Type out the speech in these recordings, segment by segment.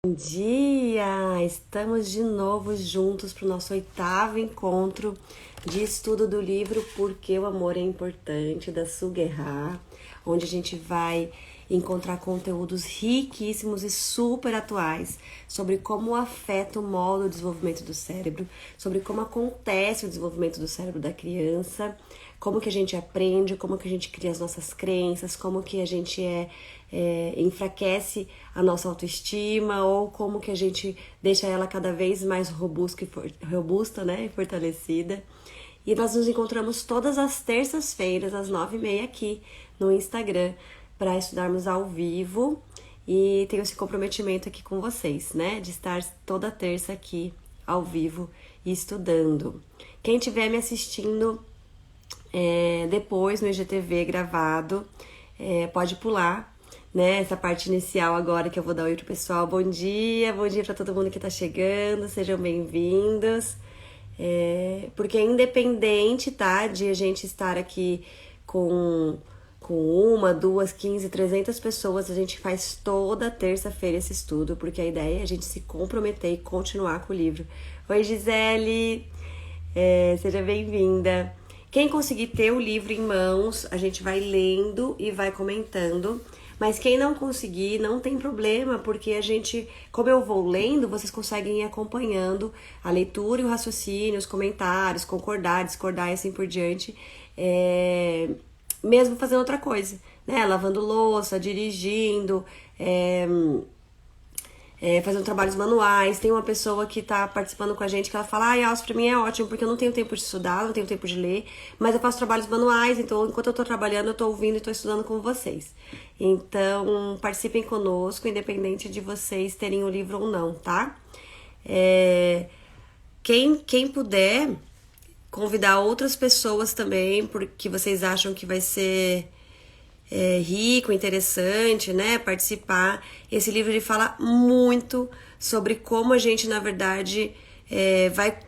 Bom dia! Estamos de novo juntos para o nosso 8º encontro de estudo do livro Por que o Amor é Importante, da Suguerra, onde a gente vai encontrar conteúdos riquíssimos e super atuais sobre como o afeto molda o desenvolvimento do cérebro, sobre como acontece o desenvolvimento do cérebro da criança, como que a gente aprende, como que a gente cria as nossas crenças, como que a gente enfraquece a nossa autoestima ou como que a gente deixa ela cada vez mais robusta, né, e fortalecida. E nós nos encontramos todas as terças-feiras às 9h30 aqui no Instagram para estudarmos ao vivo, e tenho esse comprometimento aqui com vocês, né, de estar toda terça aqui ao vivo e estudando. Quem estiver me assistindo depois no IGTV gravado, pode pular, né, essa parte inicial agora que eu vou dar oi pro pessoal. Bom dia para todo mundo que tá chegando, sejam bem-vindos. Porque é independente, tá, de a gente estar aqui com 1, 2, 15, 300 pessoas, a gente faz toda terça-feira esse estudo, porque a ideia é a gente se comprometer e continuar com o livro. Oi, Gisele! Seja bem-vinda! Quem conseguir ter o livro em mãos, a gente vai lendo e vai comentando. Mas quem não conseguir, não tem problema, porque a gente, como eu vou lendo, vocês conseguem ir acompanhando a leitura e o raciocínio, os comentários, concordar, discordar e assim por diante, mesmo fazendo outra coisa, né? Lavando louça, dirigindo, fazendo trabalhos manuais. Tem uma pessoa que tá participando com a gente que ela fala: Alce, pra mim é ótimo, porque eu não tenho tempo de estudar, não tenho tempo de ler, mas eu faço trabalhos manuais, então enquanto eu tô trabalhando, eu tô ouvindo e tô estudando com vocês. Então, participem conosco, independente de vocês terem o livro ou não, tá? Quem puder convidar outras pessoas também, porque vocês acham que vai ser rico, interessante, né, participar. Esse livro ele fala muito sobre como a gente, na verdade, vai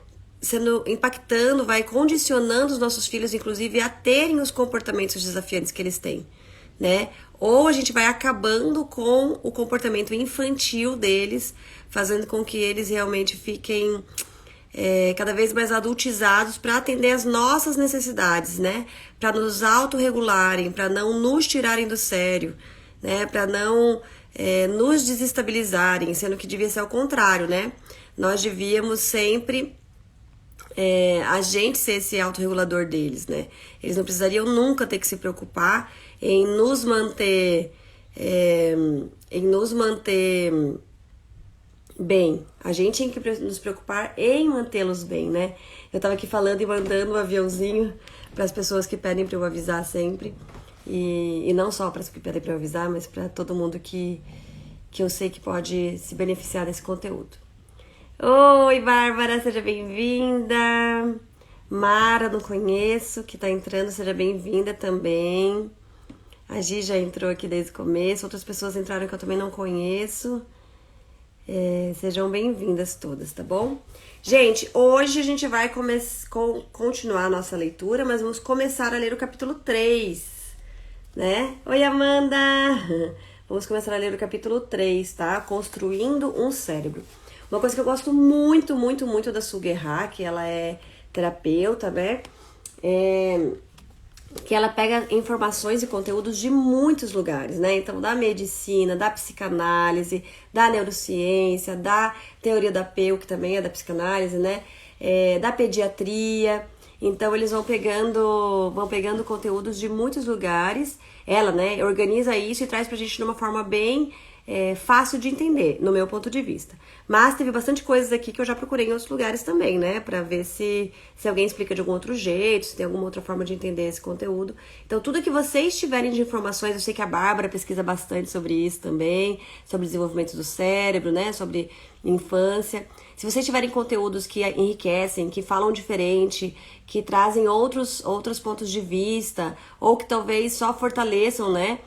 impactando, vai condicionando os nossos filhos, inclusive, a terem os comportamentos desafiantes que eles têm, né? Ou a gente vai acabando com o comportamento infantil deles, fazendo com que eles realmente fiquem cada vez mais adultizados para atender as nossas necessidades, né? Para nos autorregularem, para não nos tirarem do sério, né? Para não nos desestabilizarem, sendo que devia ser ao contrário, né? Nós devíamos sempre a gente ser esse autorregulador deles, né? Eles não precisariam nunca ter que se preocupar em nos manter bem. A gente tem que nos preocupar em mantê-los bem, né? Eu tava aqui falando e mandando um aviãozinho para as pessoas que pedem para eu avisar sempre. E não só para as que pedem para eu avisar, mas para todo mundo que eu sei que pode se beneficiar desse conteúdo. Oi, Bárbara, seja bem-vinda. Mara, não conheço, que tá entrando, seja bem-vinda também. A Gi já entrou aqui desde o começo, outras pessoas entraram que eu também não conheço. Sejam bem-vindas todas, tá bom? Gente, hoje a gente vai continuar a nossa leitura, mas vamos começar a ler o capítulo 3, né? Oi, Amanda! Vamos começar a ler o capítulo 3, tá? Construindo um cérebro. Uma coisa que eu gosto muito, muito, muito da Suguerra, que ela é terapeuta, né? Que ela pega informações e conteúdos de muitos lugares, né? Então, da medicina, da psicanálise, da neurociência, da teoria da apego, que também é da psicanálise, né? Da pediatria. Então, eles vão pegando conteúdos de muitos lugares. Ela, né, organiza isso e traz pra gente de uma forma bem fácil de entender, no meu ponto de vista. Mas teve bastante coisas aqui que eu já procurei em outros lugares também, né? Pra ver se alguém explica de algum outro jeito, se tem alguma outra forma de entender esse conteúdo. Então, tudo que vocês tiverem de informações, eu sei que a Bárbara pesquisa bastante sobre isso também, sobre desenvolvimento do cérebro, né? Sobre infância. Se vocês tiverem conteúdos que enriquecem, que falam diferente, que trazem outros pontos de vista, ou que talvez só fortaleçam, né?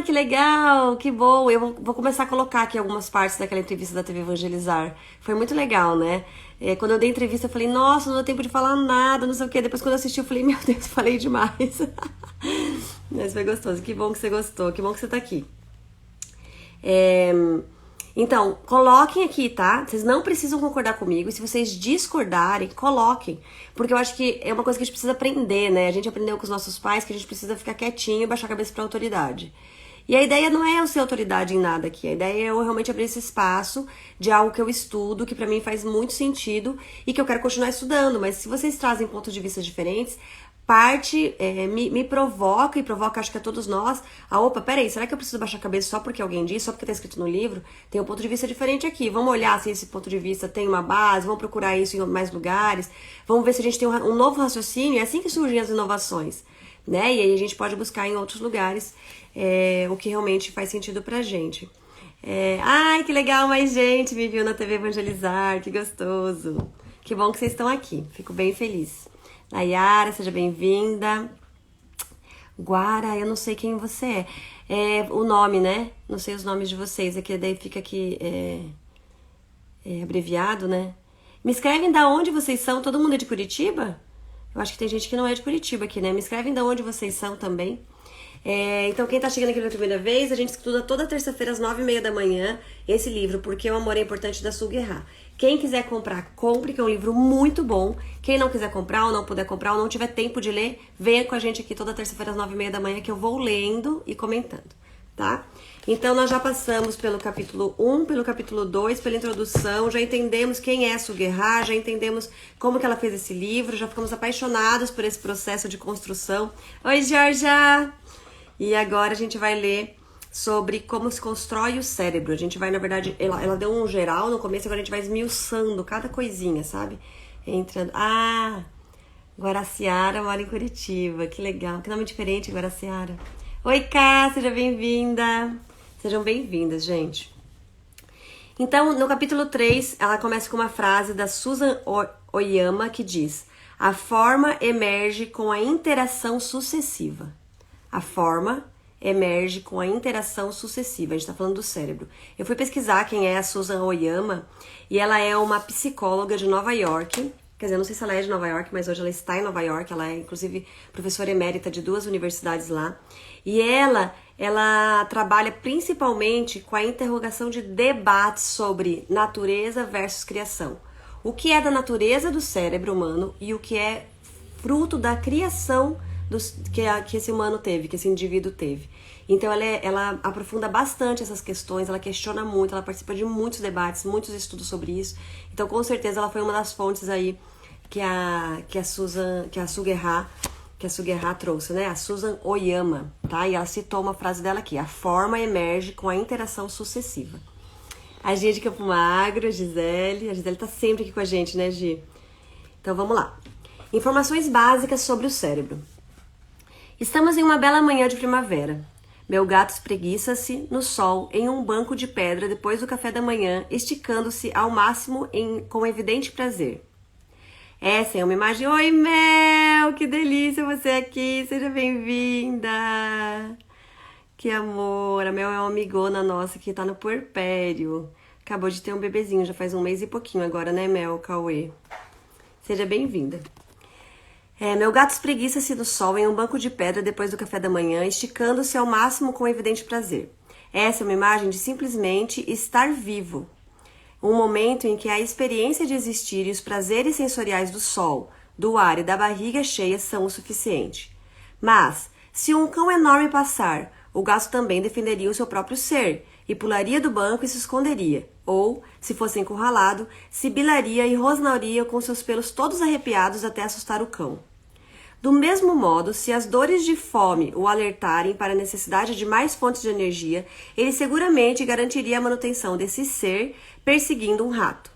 Que legal, que bom. Eu vou começar a colocar aqui algumas partes daquela entrevista da TV Evangelizar. Foi muito legal, né? Quando eu dei entrevista, eu falei, nossa, não deu tempo de falar nada, não sei o quê. Depois, quando eu assisti, eu falei, meu Deus, falei demais. Mas foi gostoso. Que bom que você gostou, que bom que você tá aqui. Então, coloquem aqui, tá? Vocês não precisam concordar comigo. E se vocês discordarem, coloquem. Porque eu acho que é uma coisa que a gente precisa aprender, né? A gente aprendeu com os nossos pais que a gente precisa ficar quietinho e baixar a cabeça pra autoridade. E a ideia não é eu ser autoridade em nada aqui. A ideia é eu realmente abrir esse espaço de algo que eu estudo, que pra mim faz muito sentido e que eu quero continuar estudando. Mas se vocês trazem pontos de vista diferentes, me provoca e provoca, acho que a todos nós, opa, peraí, será que eu preciso baixar a cabeça só porque alguém disse, só porque tá escrito no livro? Tem um ponto de vista diferente aqui, vamos olhar se esse ponto de vista tem uma base, vamos procurar isso em mais lugares, vamos ver se a gente tem um novo raciocínio, é assim que surgem as inovações, né? E aí a gente pode buscar em outros lugares o que realmente faz sentido pra gente. Ai, que legal, mais gente me viu na TV Evangelizar, que gostoso. Que bom que vocês estão aqui, fico bem feliz. Nayara, seja bem-vinda. Guara, eu não sei quem você é. O nome, né? Não sei os nomes de vocês, aqui daí fica aqui abreviado, né? Me escrevem da onde vocês são. Todo mundo é de Curitiba? Eu acho que tem gente que não é de Curitiba aqui, né? Me escrevem da onde vocês são também. Então, quem tá chegando aqui pela primeira vez, a gente estuda toda terça-feira às 9h30 da manhã esse livro, Porque o Amor é Importante, da Suguerra. Quem quiser comprar, compre, que é um livro muito bom. Quem não quiser comprar, ou não puder comprar, ou não tiver tempo de ler, venha com a gente aqui toda terça-feira às 9h30 da manhã, que eu vou lendo e comentando, tá? Então, nós já passamos pelo capítulo 1, pelo capítulo 2, pela introdução, já entendemos quem é a Suguerra, já entendemos como que ela fez esse livro, já ficamos apaixonados por esse processo de construção. Oi, Georgia! E agora a gente vai ler sobre como se constrói o cérebro. A gente vai, na verdade, ela deu um geral no começo, agora a gente vai esmiuçando cada coisinha, sabe? Entrando. Guaraciara mora em Curitiba, que legal. Que nome diferente, Guaraciara. Oi, Ká, seja bem-vinda. Sejam bem-vindas, gente. Então, no capítulo 3, ela começa com uma frase da Susan Oyama que diz: a forma emerge com a interação sucessiva. A forma emerge com a interação sucessiva. A gente tá falando do cérebro. Eu fui pesquisar quem é a Susan Oyama e ela é uma psicóloga de Nova York. Quer dizer, eu não sei se ela é de Nova York, mas hoje ela está em Nova York. Ela é, inclusive, professora emérita de 2 universidades lá. E ela trabalha principalmente com a interrogação de debates sobre natureza versus criação. O que é da natureza do cérebro humano e o que é fruto da criação que esse humano teve, que esse indivíduo teve. Então ela aprofunda bastante essas questões, ela questiona muito, ela participa de muitos debates, muitos estudos sobre isso. Então com certeza ela foi uma das fontes aí que a Suguerra trouxe, né? A Susan Oyama, tá? E ela citou uma frase dela aqui: a forma emerge com a interação sucessiva. A Gia de Campo Magro, a Gisele tá sempre aqui com a gente, né, Gi? Então vamos lá. Informações básicas sobre o cérebro. Estamos em uma bela manhã de primavera. Meu gato espreguiça-se no sol em um banco de pedra depois do café da manhã, esticando-se ao máximo com evidente prazer. Essa é uma imagem... Oi, Mel! Que delícia você aqui! Seja bem-vinda! Que amor! A Mel é uma amigona nossa que tá no puerpério. Acabou de ter um bebezinho, já faz 1 mês e pouquinho agora, né, Mel? Cauê. Seja bem-vinda. Meu gato espreguiça-se no sol em um banco de pedra depois do café da manhã, esticando-se ao máximo com evidente prazer. Essa é uma imagem de simplesmente estar vivo. Um momento em que a experiência de existir e os prazeres sensoriais do sol, do ar e da barriga cheia são o suficiente. Mas, se um cão enorme passar, o gato também defenderia o seu próprio ser e pularia do banco e se esconderia. Ou, se fosse encurralado, sibilaria e rosnaria com seus pelos todos arrepiados até assustar o cão. Do mesmo modo, se as dores de fome o alertarem para a necessidade de mais fontes de energia, ele seguramente garantiria a manutenção desse ser perseguindo um rato.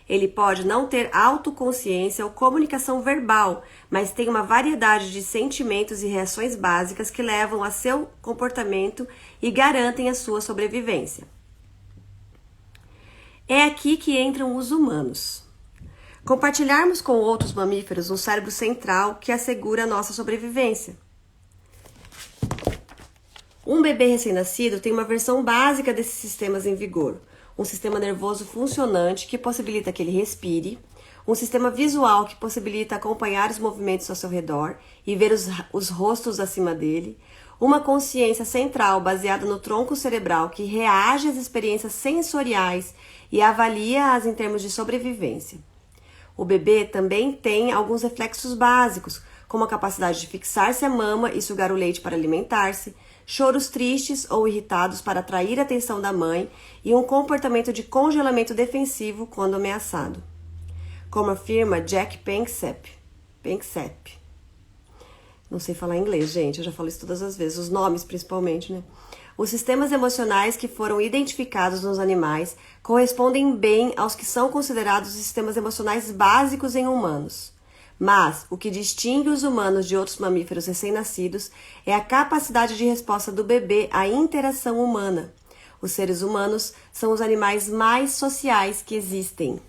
Ele pode não ter autoconsciência ou comunicação verbal, mas tem uma variedade de sentimentos e reações básicas que levam a seu comportamento e garantem a sua sobrevivência. É aqui que entram os humanos. Compartilharmos com outros mamíferos um cérebro central que assegura a nossa sobrevivência. Um bebê recém-nascido tem uma versão básica desses sistemas em vigor. Um sistema nervoso funcionante que possibilita que ele respire, um sistema visual que possibilita acompanhar os movimentos ao seu redor e ver os rostos acima dele, uma consciência central baseada no tronco cerebral que reage às experiências sensoriais e avalia-as em termos de sobrevivência. O bebê também tem alguns reflexos básicos, como a capacidade de fixar-se à mama e sugar o leite para alimentar-se, choros tristes ou irritados para atrair a atenção da mãe e um comportamento de congelamento defensivo quando ameaçado. Como afirma Jack Panksepp. Não sei falar inglês, gente, eu já falo isso todas as vezes, os nomes principalmente, né? Os sistemas emocionais que foram identificados nos animais correspondem bem aos que são considerados os sistemas emocionais básicos em humanos. Mas o que distingue os humanos de outros mamíferos recém-nascidos é a capacidade de resposta do bebê à interação humana. Os seres humanos são os animais mais sociais que existem.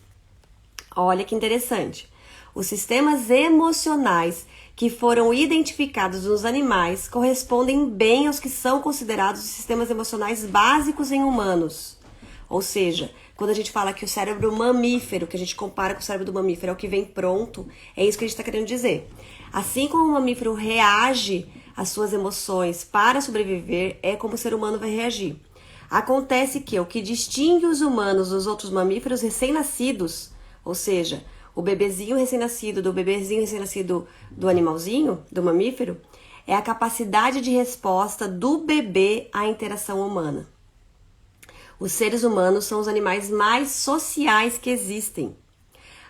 Olha que interessante. Os sistemas emocionais que foram identificados nos animais correspondem bem aos que são considerados os sistemas emocionais básicos em humanos. Ou seja, quando a gente fala que o cérebro mamífero, que a gente compara com o cérebro do mamífero, é o que vem pronto, é isso que a gente está querendo dizer. Assim como o mamífero reage às suas emoções para sobreviver, é como o ser humano vai reagir. Acontece que o que distingue os humanos dos outros mamíferos recém-nascidos, ou seja, o bebezinho recém-nascido do animalzinho, do mamífero, é a capacidade de resposta do bebê à interação humana. Os seres humanos são os animais mais sociais que existem.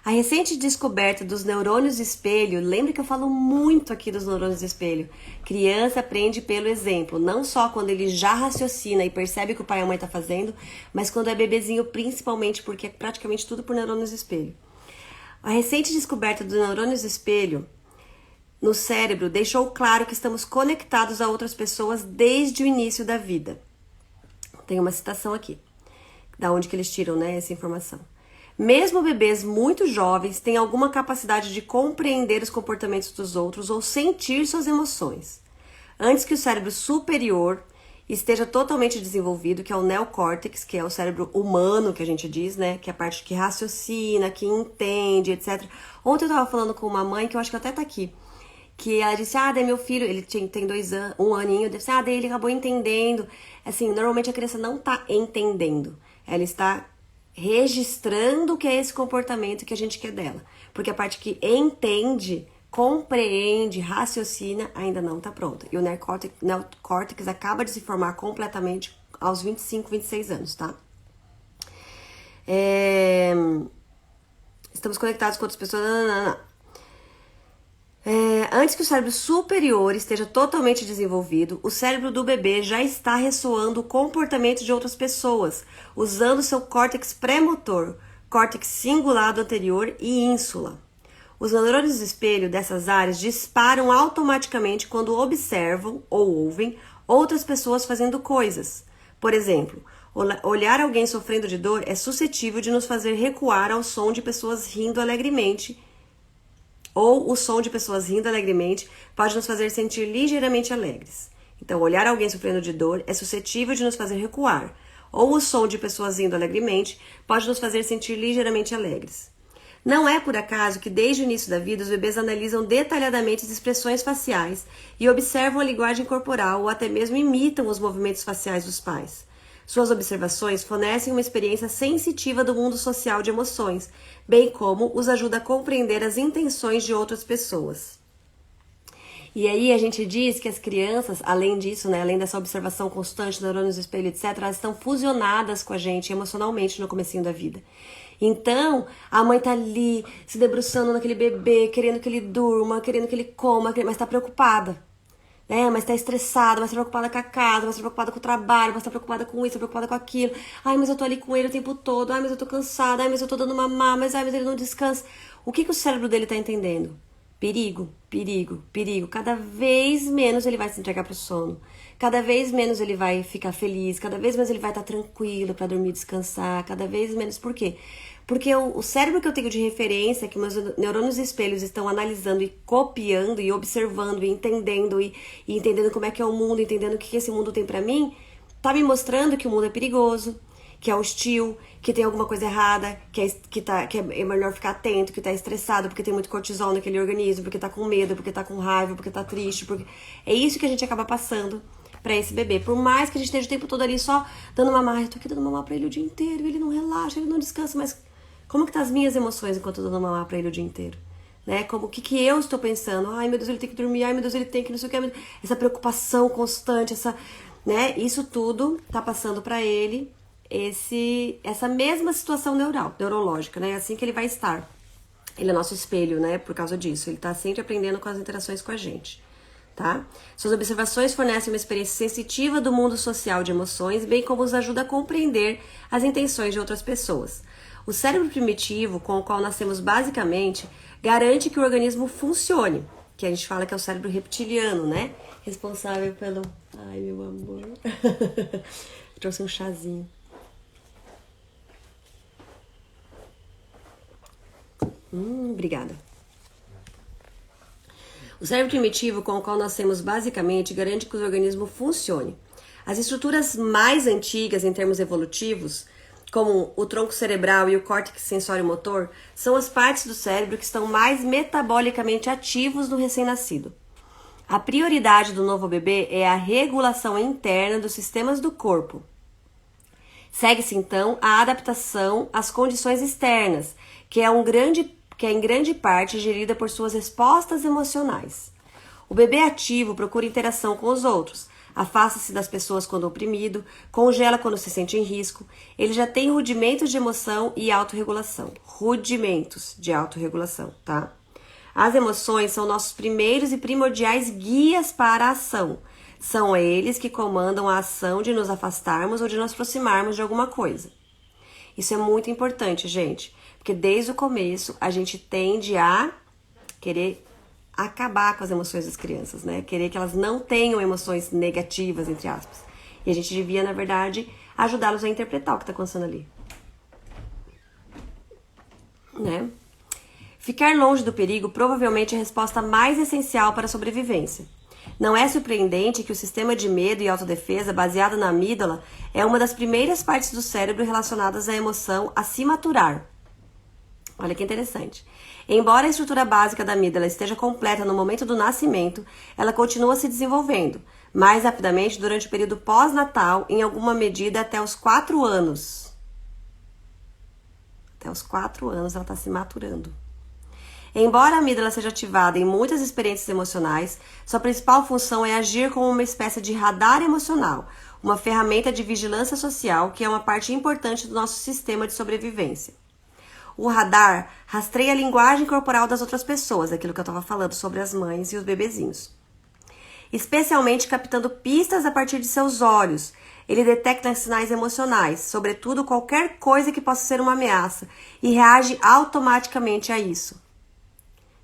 A recente descoberta dos neurônios espelho, lembra que eu falo muito aqui dos neurônios espelho? Criança aprende pelo exemplo, não só quando ele já raciocina e percebe o que o pai e a mãe estão fazendo, mas quando é bebezinho principalmente, porque é praticamente tudo por neurônios espelho. A recente descoberta dos neurônios espelho no cérebro deixou claro que estamos conectados a outras pessoas desde o início da vida. Tem uma citação aqui, da onde que eles tiram, né, essa informação. Mesmo bebês muito jovens têm alguma capacidade de compreender os comportamentos dos outros ou sentir suas emoções. Antes que o cérebro superior esteja totalmente desenvolvido, que é o neocórtex, que é o cérebro humano, que a gente diz, né, que é a parte que raciocina, que entende, etc. Ontem eu tava falando com uma mãe, que eu acho que até tá aqui, que ela disse, daí meu filho, ele tem 2 anos, 1 aninho, disse, daí ele acabou entendendo. Assim, normalmente a criança não tá entendendo, ela está registrando o que é esse comportamento que a gente quer dela. Porque a parte que entende, compreende, raciocina, ainda não tá pronta. E o neocórtex acaba de se formar completamente aos 25, 26 anos, tá? Estamos conectados com outras pessoas. Antes que o cérebro superior esteja totalmente desenvolvido, o cérebro do bebê já está ressoando o comportamento de outras pessoas, usando seu córtex pré-motor, córtex cingulado anterior e ínsula. Os neurônios espelho dessas áreas disparam automaticamente quando observam ou ouvem outras pessoas fazendo coisas. Por exemplo, olhar alguém sofrendo de dor é suscetível de nos fazer recuar ao som de pessoas rindo alegremente, ou o som de pessoas rindo alegremente pode nos fazer sentir ligeiramente alegres. Então, olhar alguém sofrendo de dor é suscetível de nos fazer recuar, ou o som de pessoas rindo alegremente pode nos fazer sentir ligeiramente alegres. Não é por acaso que desde o início da vida os bebês analisam detalhadamente as expressões faciais e observam a linguagem corporal ou até mesmo imitam os movimentos faciais dos pais. Suas observações fornecem uma experiência sensitiva do mundo social de emoções, bem como os ajuda a compreender as intenções de outras pessoas. E aí a gente diz que as crianças, além disso, né, além dessa observação constante, neurônios espelho, etc., elas estão fusionadas com a gente emocionalmente no comecinho da vida. Então, a mãe tá ali, se debruçando naquele bebê, querendo que ele durma, querendo que ele coma, mas tá preocupada. Mas tá estressada, mas tá preocupada com a casa, mas tá preocupada com o trabalho, mas tá preocupada com isso, tá preocupada com aquilo. Ai, mas eu tô ali com ele o tempo todo. Ai, mas eu tô cansada. Ai, mas eu tô dando mamar. Mas ele não descansa. O que o cérebro dele tá entendendo? Perigo, perigo, perigo. Cada vez menos ele vai se entregar pro sono. Cada vez menos ele vai ficar feliz. Cada vez menos ele vai estar tranquilo pra dormir e descansar. Cada vez menos. Por quê? Porque o cérebro que eu tenho de referência, que meus neurônios espelhos estão analisando e copiando e observando e entendendo e entendendo como é que é o mundo, entendendo o que esse mundo tem pra mim, tá me mostrando que o mundo é perigoso, que é hostil, que tem alguma coisa errada, que é melhor ficar atento, que tá estressado, porque tem muito cortisol naquele organismo, porque tá com medo, porque tá com raiva, porque tá triste, porque... É isso que a gente acaba passando pra esse bebê. Por mais que a gente esteja o tempo todo ali só dando mamar, eu tô aqui dando mamar pra ele o dia inteiro, ele não relaxa, ele não descansa, mas como que tá as minhas emoções enquanto eu tô dando mamar pra ele o dia inteiro? Né? Como o que eu estou pensando? Ai, meu Deus, ele tem que dormir, ai, meu Deus, ele tem que não sei o que, essa preocupação constante, né? Isso tudo tá passando pra ele essa mesma situação neurológica, né? É assim que ele vai estar. Ele é nosso espelho, né? Por causa disso. Ele tá sempre aprendendo com as interações com a gente, tá? Suas observações fornecem uma experiência sensitiva do mundo social de emoções, bem como os ajuda a compreender as intenções de outras pessoas. O cérebro primitivo, com o qual nascemos basicamente, garante que o organismo funcione, que a gente fala que é o cérebro reptiliano, né? Responsável pelo... Ai, meu amor. Trouxe um chazinho. Obrigada. O cérebro primitivo, com o qual nascemos basicamente, garante que o organismo funcione. As estruturas mais antigas em termos evolutivos, como o tronco cerebral e o córtex sensório-motor, são as partes do cérebro que estão mais metabolicamente ativos no recém-nascido. A prioridade do novo bebê é a regulação interna dos sistemas do corpo. Segue-se, então, a adaptação às condições externas, que é em grande parte gerida por suas respostas emocionais. O bebê ativo procura interação com os outros, afasta-se das pessoas quando oprimido, congela quando se sente em risco. Ele já tem rudimentos de emoção e autorregulação. Rudimentos de autorregulação, tá? As emoções são nossos primeiros e primordiais guias para a ação. São eles que comandam a ação de nos afastarmos ou de nos aproximarmos de alguma coisa. Isso é muito importante, gente, porque desde o começo a gente tende a querer acabar com as emoções das crianças, né? Querer que elas não tenham emoções negativas, entre aspas. E a gente devia, na verdade, ajudá-los a interpretar o que está acontecendo ali. Né? Ficar longe do perigo provavelmente é a resposta mais essencial para a sobrevivência. Não é surpreendente que o sistema de medo e autodefesa baseado na amígdala é uma das primeiras partes do cérebro relacionadas à emoção a se maturar. Olha que interessante. Embora a estrutura básica da amígdala esteja completa no momento do nascimento, ela continua se desenvolvendo, mais rapidamente durante o período pós-natal, em alguma medida até os 4 anos. Até os 4 anos ela está se maturando. Embora a amígdala seja ativada em muitas experiências emocionais, sua principal função é agir como uma espécie de radar emocional, uma ferramenta de vigilância social que é uma parte importante do nosso sistema de sobrevivência. O radar rastreia a linguagem corporal das outras pessoas, aquilo que eu estava falando sobre as mães e os bebezinhos. Especialmente captando pistas a partir de seus olhos. Ele detecta sinais emocionais, sobretudo qualquer coisa que possa ser uma ameaça, e reage automaticamente a isso.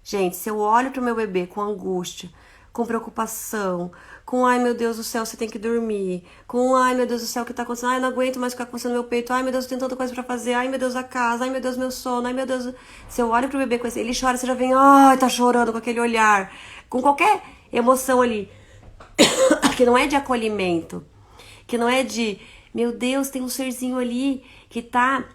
Gente, se eu olho para o meu bebê com angústia, com preocupação, com ai meu Deus do céu, você tem que dormir, com ai meu Deus do céu, o que tá acontecendo? Ai, eu não aguento mais ficar coçando meu peito, ai meu Deus, eu tenho tanta coisa pra fazer, ai meu Deus, a casa, ai meu Deus, meu sono, ai meu Deus. Se eu olho pro bebê com esse, ele chora, você já vem, ai, tá chorando com aquele olhar, com qualquer emoção ali, que não é de acolhimento, que não é de, meu Deus, tem um serzinho ali que tá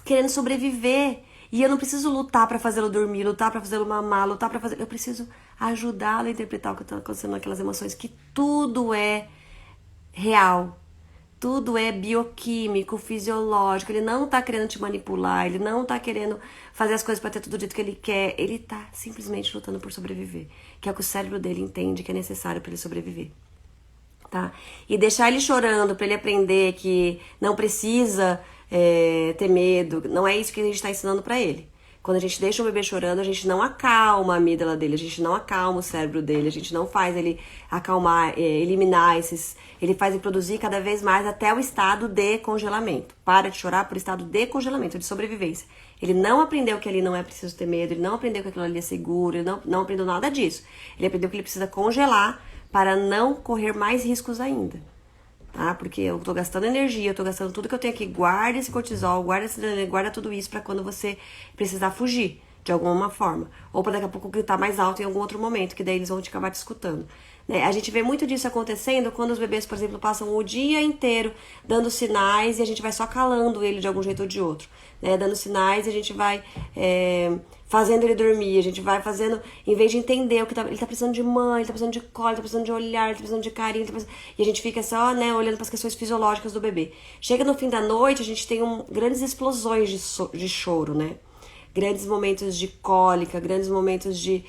querendo sobreviver. E eu não preciso lutar pra fazê-lo dormir, lutar pra fazê-lo mamar, lutar pra fazer... Eu preciso ajudá-lo a interpretar o que está acontecendo naquelas emoções, que tudo é real, tudo é bioquímico, fisiológico. Ele não tá querendo te manipular, ele não tá querendo fazer as coisas pra ter tudo do jeito que ele quer. Ele tá simplesmente lutando por sobreviver, que é o que o cérebro dele entende que é necessário pra ele sobreviver. Tá? E deixar ele chorando pra ele aprender que não precisa... ter medo, não é isso que a gente está ensinando para ele. Quando a gente deixa o bebê chorando, a gente não acalma a amígdala dele, a gente não acalma o cérebro dele, a gente não faz ele acalmar, eliminar esses... Ele faz ele produzir cada vez mais até o estado de congelamento. Para de chorar por estado de congelamento, de sobrevivência. Ele não aprendeu que ali não é preciso ter medo, ele não aprendeu que aquilo ali é seguro, ele não aprendeu nada disso. Ele aprendeu que ele precisa congelar para não correr mais riscos ainda. Tá? Porque eu tô gastando energia, eu tô gastando tudo que eu tenho aqui. Guarda esse cortisol, guarda tudo isso pra quando você precisar fugir de alguma forma. Ou pra daqui a pouco gritar mais alto em algum outro momento, que daí eles vão te acabar te escutando. né? A gente vê muito disso acontecendo quando os bebês, por exemplo, passam o dia inteiro dando sinais e a gente vai só calando ele de algum jeito ou de outro, né? Dando sinais e a gente vai fazendo ele dormir, a gente vai fazendo, em vez de entender o que ele tá precisando de mãe, ele tá precisando de colo, ele tá precisando de olhar, ele tá precisando de carinho, e a gente fica só, né, olhando para as questões fisiológicas do bebê. Chega no fim da noite, a gente tem grandes explosões de choro, né? Grandes momentos de cólica, grandes momentos de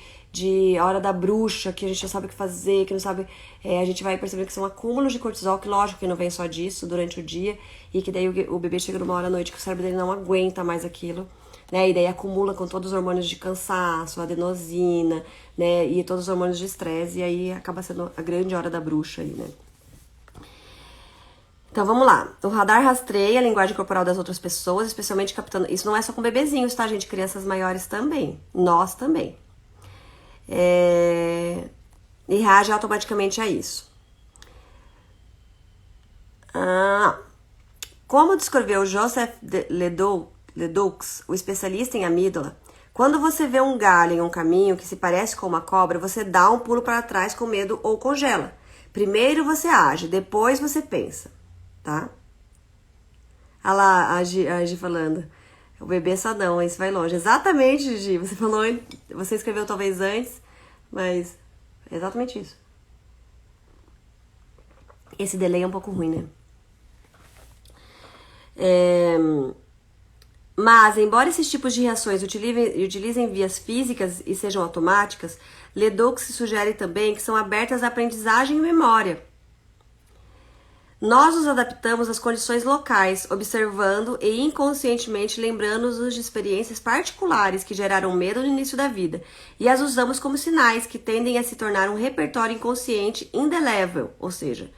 hora da bruxa, que a gente não sabe o que fazer, que não sabe... a gente vai percebendo que são acúmulos de cortisol, que lógico que não vem só disso durante o dia, e que daí o bebê chega numa hora à noite que o cérebro dele não aguenta mais aquilo, né? E daí acumula com todos os hormônios de cansaço, adenosina, né? E todos os hormônios de estresse, e aí acaba sendo a grande hora da bruxa aí, né? Então vamos lá. O radar rastreia a linguagem corporal das outras pessoas, especialmente captando... Isso não é só com bebezinhos, tá, gente? Crianças maiores também. Nós também. E reage automaticamente a isso. Como descreveu Joseph Ledoux, o especialista em amígdala, quando você vê um galho em um caminho que se parece com uma cobra, você dá um pulo para trás com medo ou congela. Primeiro você age, depois você pensa, tá? Olha lá a Gi falando. O bebê só não, isso vai longe. Exatamente, Gigi. Você falou, você escreveu talvez antes, mas é exatamente isso. Esse delay é um pouco ruim, né? Mas, embora esses tipos de reações utilizem vias físicas e sejam automáticas, Ledoux sugere também que são abertas à aprendizagem e memória. Nós nos adaptamos às condições locais, observando e inconscientemente lembrando-nos de experiências particulares que geraram medo no início da vida, e as usamos como sinais que tendem a se tornar um repertório inconsciente indelével, ou seja,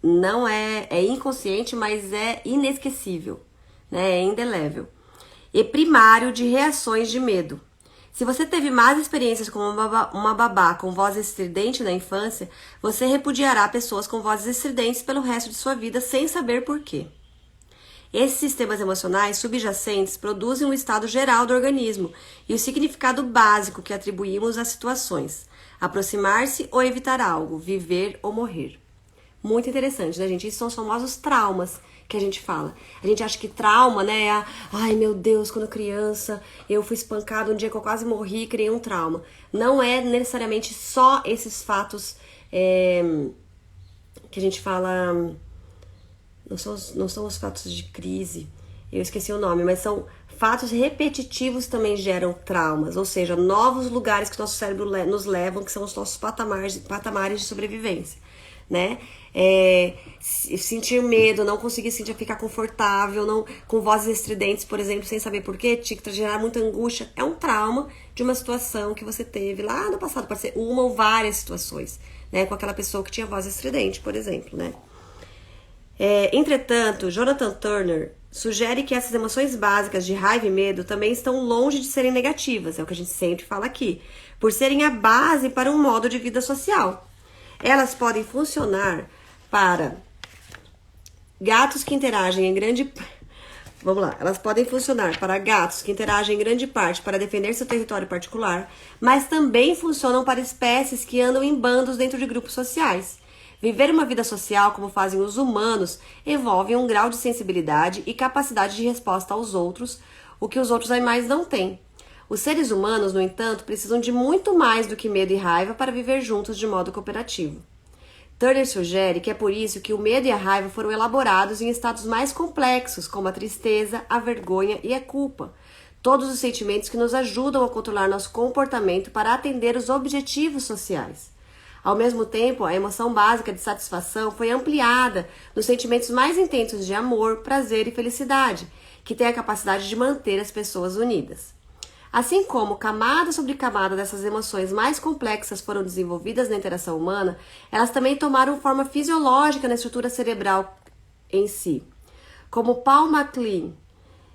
não é inconsciente, mas é inesquecível, né? É indelével. E primário de reações de medo. Se você teve más experiências com uma babá com voz estridente na infância, você repudiará pessoas com vozes estridentes pelo resto de sua vida sem saber por quê. Esses sistemas emocionais subjacentes produzem um estado geral do organismo e o significado básico que atribuímos às situações: aproximar-se ou evitar algo, viver ou morrer. Muito interessante, né, gente? Isso são os famosos traumas que a gente fala. A gente acha que trauma, né, ai meu Deus, quando criança eu fui espancado um dia que eu quase morri e criei um trauma. Não é necessariamente só esses fatos que a gente fala, não são os fatos de crise, eu esqueci o nome, mas são fatos repetitivos também geram traumas, ou seja, novos lugares que o nosso cérebro nos levam, que são os nossos patamares de sobrevivência, né? Sentir medo, não conseguir ficar confortável, não, com vozes estridentes, por exemplo, sem saber porquê, gerar muita angústia, é um trauma de uma situação que você teve lá no passado, pode ser uma ou várias situações, né, com aquela pessoa que tinha voz estridente, por exemplo, né. Entretanto, Jonathan Turner sugere que essas emoções básicas de raiva e medo também estão longe de serem negativas, é o que a gente sempre fala aqui, por serem a base para um modo de vida social. Elas podem funcionar para gatos que interagem em grande... Vamos lá. Elas podem funcionar para gatos que interagem em grande parte para defender seu território particular, mas também funcionam para espécies que andam em bandos dentro de grupos sociais. Viver uma vida social, como fazem os humanos, envolve um grau de sensibilidade e capacidade de resposta aos outros, o que os outros animais não têm. Os seres humanos, no entanto, precisam de muito mais do que medo e raiva para viver juntos de modo cooperativo. Turner sugere que é por isso que o medo e a raiva foram elaborados em estados mais complexos, como a tristeza, a vergonha e a culpa. Todos os sentimentos que nos ajudam a controlar nosso comportamento para atender os objetivos sociais. Ao mesmo tempo, a emoção básica de satisfação foi ampliada nos sentimentos mais intensos de amor, prazer e felicidade, que têm a capacidade de manter as pessoas unidas. Assim como camada sobre camada dessas emoções mais complexas foram desenvolvidas na interação humana, elas também tomaram forma fisiológica na estrutura cerebral em si. Como Paul MacLean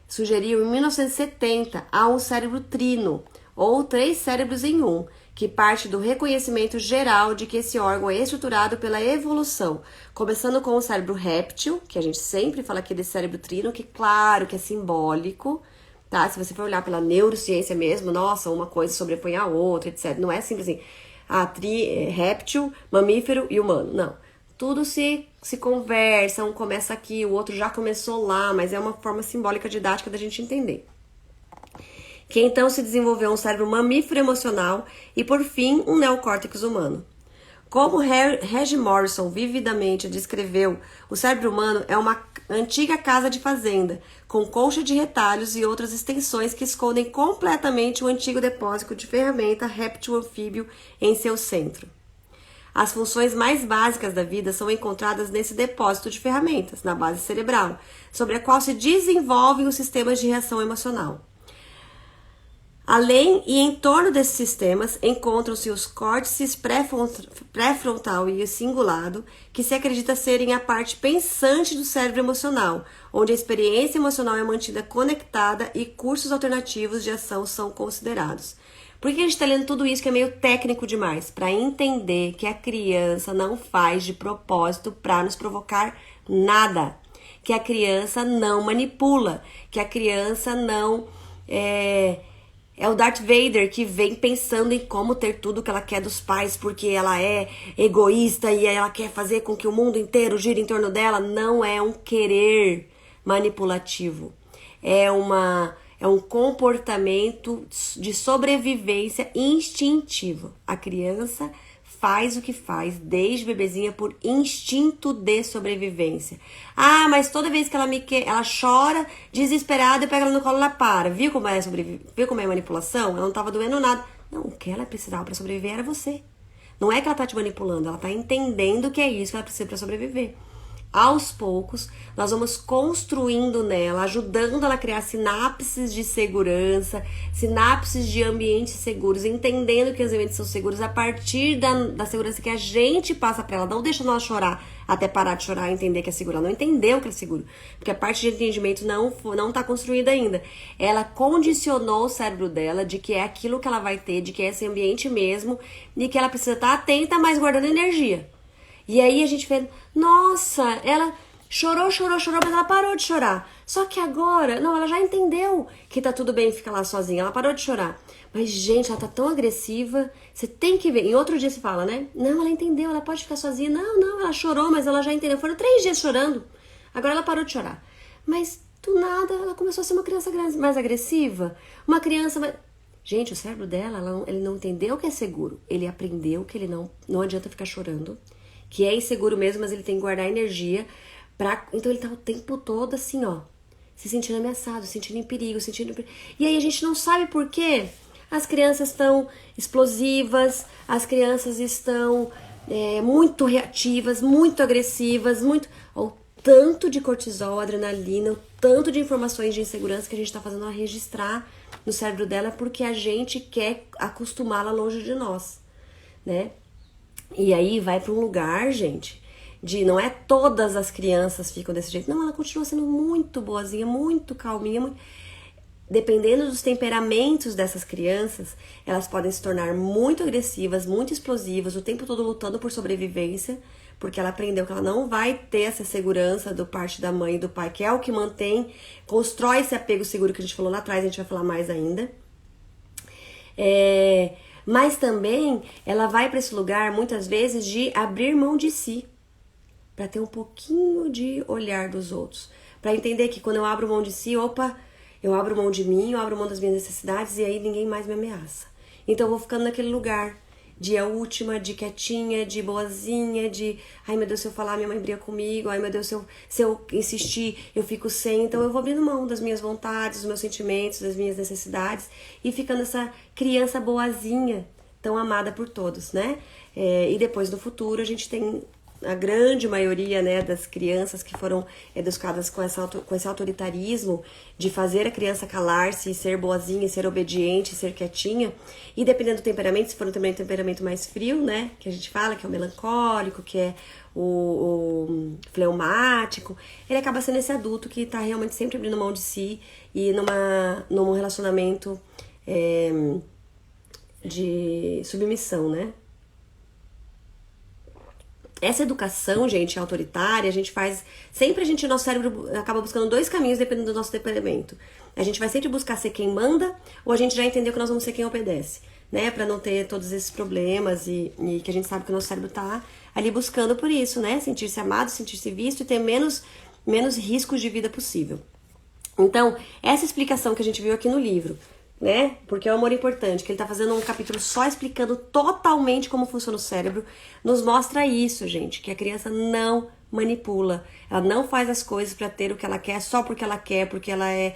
sugeriu em 1970, há um cérebro trino, ou 3 cérebros em um, que parte do reconhecimento geral de que esse órgão é estruturado pela evolução, começando com o cérebro réptil, que a gente sempre fala aqui desse cérebro trino, que claro que é simbólico, tá? Se você for olhar pela neurociência mesmo, nossa, uma coisa sobrepõe a outra, etc. Não é simples assim, réptil, mamífero e humano. Não. Tudo se conversa, um começa aqui, o outro já começou lá, mas é uma forma simbólica didática da gente entender. Que então se desenvolveu um cérebro mamífero emocional e, por fim, um neocórtex humano. Como Reggie Morrison vividamente descreveu, o cérebro humano é uma antiga casa de fazenda, com colcha de retalhos e outras extensões que escondem completamente o antigo depósito de ferramenta réptil-anfíbio em seu centro. As funções mais básicas da vida são encontradas nesse depósito de ferramentas, na base cerebral, sobre a qual se desenvolvem os sistemas de reação emocional. Além e em torno desses sistemas encontram-se os córtices pré-frontal e cingulado, que se acredita serem a parte pensante do cérebro emocional, onde a experiência emocional é mantida conectada e cursos alternativos de ação são considerados. Por que a gente está lendo tudo isso que é meio técnico demais? Para entender que a criança não faz de propósito para nos provocar nada, que a criança não manipula, que a criança não é o Darth Vader que vem pensando em como ter tudo que ela quer dos pais porque ela é egoísta e ela quer fazer com que o mundo inteiro gire em torno dela. Não é um querer manipulativo. É um comportamento de sobrevivência instintivo. A criança faz o que faz desde bebezinha por instinto de sobrevivência. Ah, mas toda vez que ela chora desesperada, eu pego ela no colo e ela para. Viu como é manipulação? Ela não estava doendo nada. Não, o que ela precisava para sobreviver era você. Não é que ela tá te manipulando, ela tá entendendo que é isso que ela precisa para sobreviver. Aos poucos, nós vamos construindo nela, ajudando ela a criar sinapses de segurança, sinapses de ambientes seguros, entendendo que os ambientes são seguros a partir da segurança que a gente passa para ela, não deixando ela chorar até parar de chorar e entender que é seguro. Ela não entendeu que é seguro, porque a parte de entendimento não está construída ainda. Ela condicionou o cérebro dela de que é aquilo que ela vai ter, de que é esse ambiente mesmo, e que ela precisa estar atenta, mas guardando energia. E aí a gente vê, nossa, ela chorou, mas ela parou de chorar. Só que agora, não, ela já entendeu que tá tudo bem ficar lá sozinha, ela parou de chorar. Mas, gente, ela tá tão agressiva, você tem que ver. Em outro dia se fala, né? Não, ela entendeu, ela pode ficar sozinha. Não, ela chorou, mas ela já entendeu. Foram 3 dias chorando, agora ela parou de chorar. Mas, do nada, ela começou a ser uma criança mais agressiva. Uma criança mais... Gente, o cérebro dela, ele não entendeu que é seguro. Ele aprendeu que ele não adianta ficar chorando, que é inseguro mesmo, mas ele tem que guardar energia então ele tá o tempo todo assim, ó, se sentindo ameaçado, se sentindo em perigo, E aí a gente não sabe por quê. As crianças estão explosivas, as crianças estão muito reativas, muito agressivas, o tanto de cortisol, adrenalina, o tanto de informações de insegurança que a gente tá fazendo ela registrar no cérebro dela porque a gente quer acostumá-la longe de nós, né? E aí vai para um lugar, gente, não é todas as crianças ficam desse jeito. Não, ela continua sendo muito boazinha, muito calminha. Dependendo dos temperamentos dessas crianças, elas podem se tornar muito agressivas, muito explosivas, o tempo todo lutando por sobrevivência, porque ela aprendeu que ela não vai ter essa segurança do parte da mãe e do pai, que é o que constrói esse apego seguro que a gente falou lá atrás, a gente vai falar mais ainda. Mas também ela vai para esse lugar muitas vezes de abrir mão de si, para ter um pouquinho de olhar dos outros, para entender que quando eu abro mão de si, eu abro mão de mim, eu abro mão das minhas necessidades e aí ninguém mais me ameaça. Então eu vou ficando naquele lugar de a última, de quietinha, de boazinha, de ai meu Deus, se eu falar minha mãe briga comigo, ai meu Deus, se eu insistir eu fico sem. Então eu vou abrindo mão das minhas vontades, dos meus sentimentos, das minhas necessidades e ficando essa criança boazinha, tão amada por todos, né? E depois no futuro a gente tem a grande maioria, né, das crianças que foram educadas com esse autoritarismo de fazer a criança calar-se, ser boazinha, ser obediente, ser quietinha. E dependendo do temperamento, se for também um temperamento mais frio, né, que a gente fala que é o melancólico, que é o fleumático, ele acaba sendo esse adulto que tá realmente sempre abrindo mão de si e num relacionamento de submissão, né? Essa educação, gente, autoritária, a gente faz... Sempre nosso cérebro acaba buscando 2 caminhos dependendo do nosso temperamento. A gente vai sempre buscar ser quem manda ou a gente já entendeu que nós vamos ser quem obedece. né? Pra não ter todos esses problemas e que a gente sabe que o nosso cérebro tá ali buscando por isso, né? Sentir-se amado, sentir-se visto e ter menos riscos de vida possível. Então, essa explicação que a gente viu aqui no livro, né? Porque é o amor importante, que ele tá fazendo um capítulo só explicando totalmente como funciona o cérebro, nos mostra isso, gente, que a criança não manipula, ela não faz as coisas para ter o que ela quer só porque ela quer, porque ela é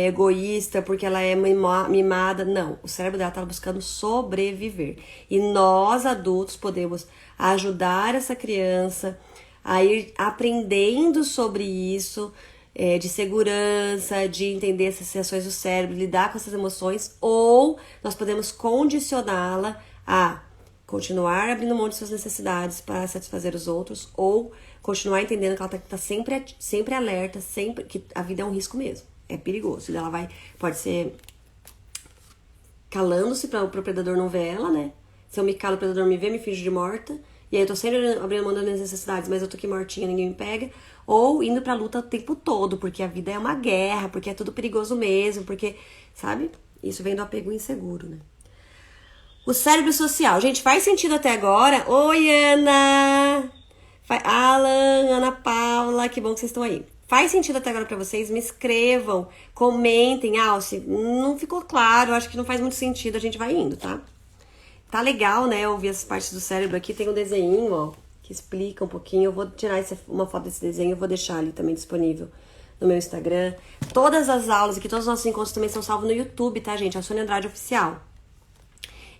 egoísta, porque ela é mimada, não, o cérebro dela tá buscando sobreviver, e nós adultos podemos ajudar essa criança a ir aprendendo sobre isso, de segurança, de entender essas reações do cérebro, lidar com essas emoções, ou nós podemos condicioná-la a continuar abrindo mão de suas necessidades para satisfazer os outros, ou continuar entendendo que ela tá sempre alerta, sempre que a vida é um risco mesmo, é perigoso. E ela pode ser calando-se para o predador não ver ela, né? Se eu me calo, o predador me vê, me finge de morta, e aí eu tô sempre abrindo mão das minhas necessidades, mas eu tô aqui mortinha, ninguém me pega. Ou indo pra luta o tempo todo, porque a vida é uma guerra, porque é tudo perigoso mesmo, porque, sabe? Isso vem do apego inseguro, né? O cérebro social. Gente, faz sentido até agora? Oi, Ana! Alan, Ana Paula, que bom que vocês estão aí. Faz sentido até agora pra vocês? Me escrevam, comentem. Se não ficou claro, acho que não faz muito sentido, a gente vai indo, tá? Tá legal, né, ouvir as partes do cérebro aqui. Tem um desenho, ó, que explica um pouquinho. Eu vou tirar uma foto desse desenho, eu vou deixar ali também disponível no meu Instagram. Todas as aulas aqui, todos os nossos encontros também são salvos no YouTube, tá, gente? A Sônia Andrade Oficial.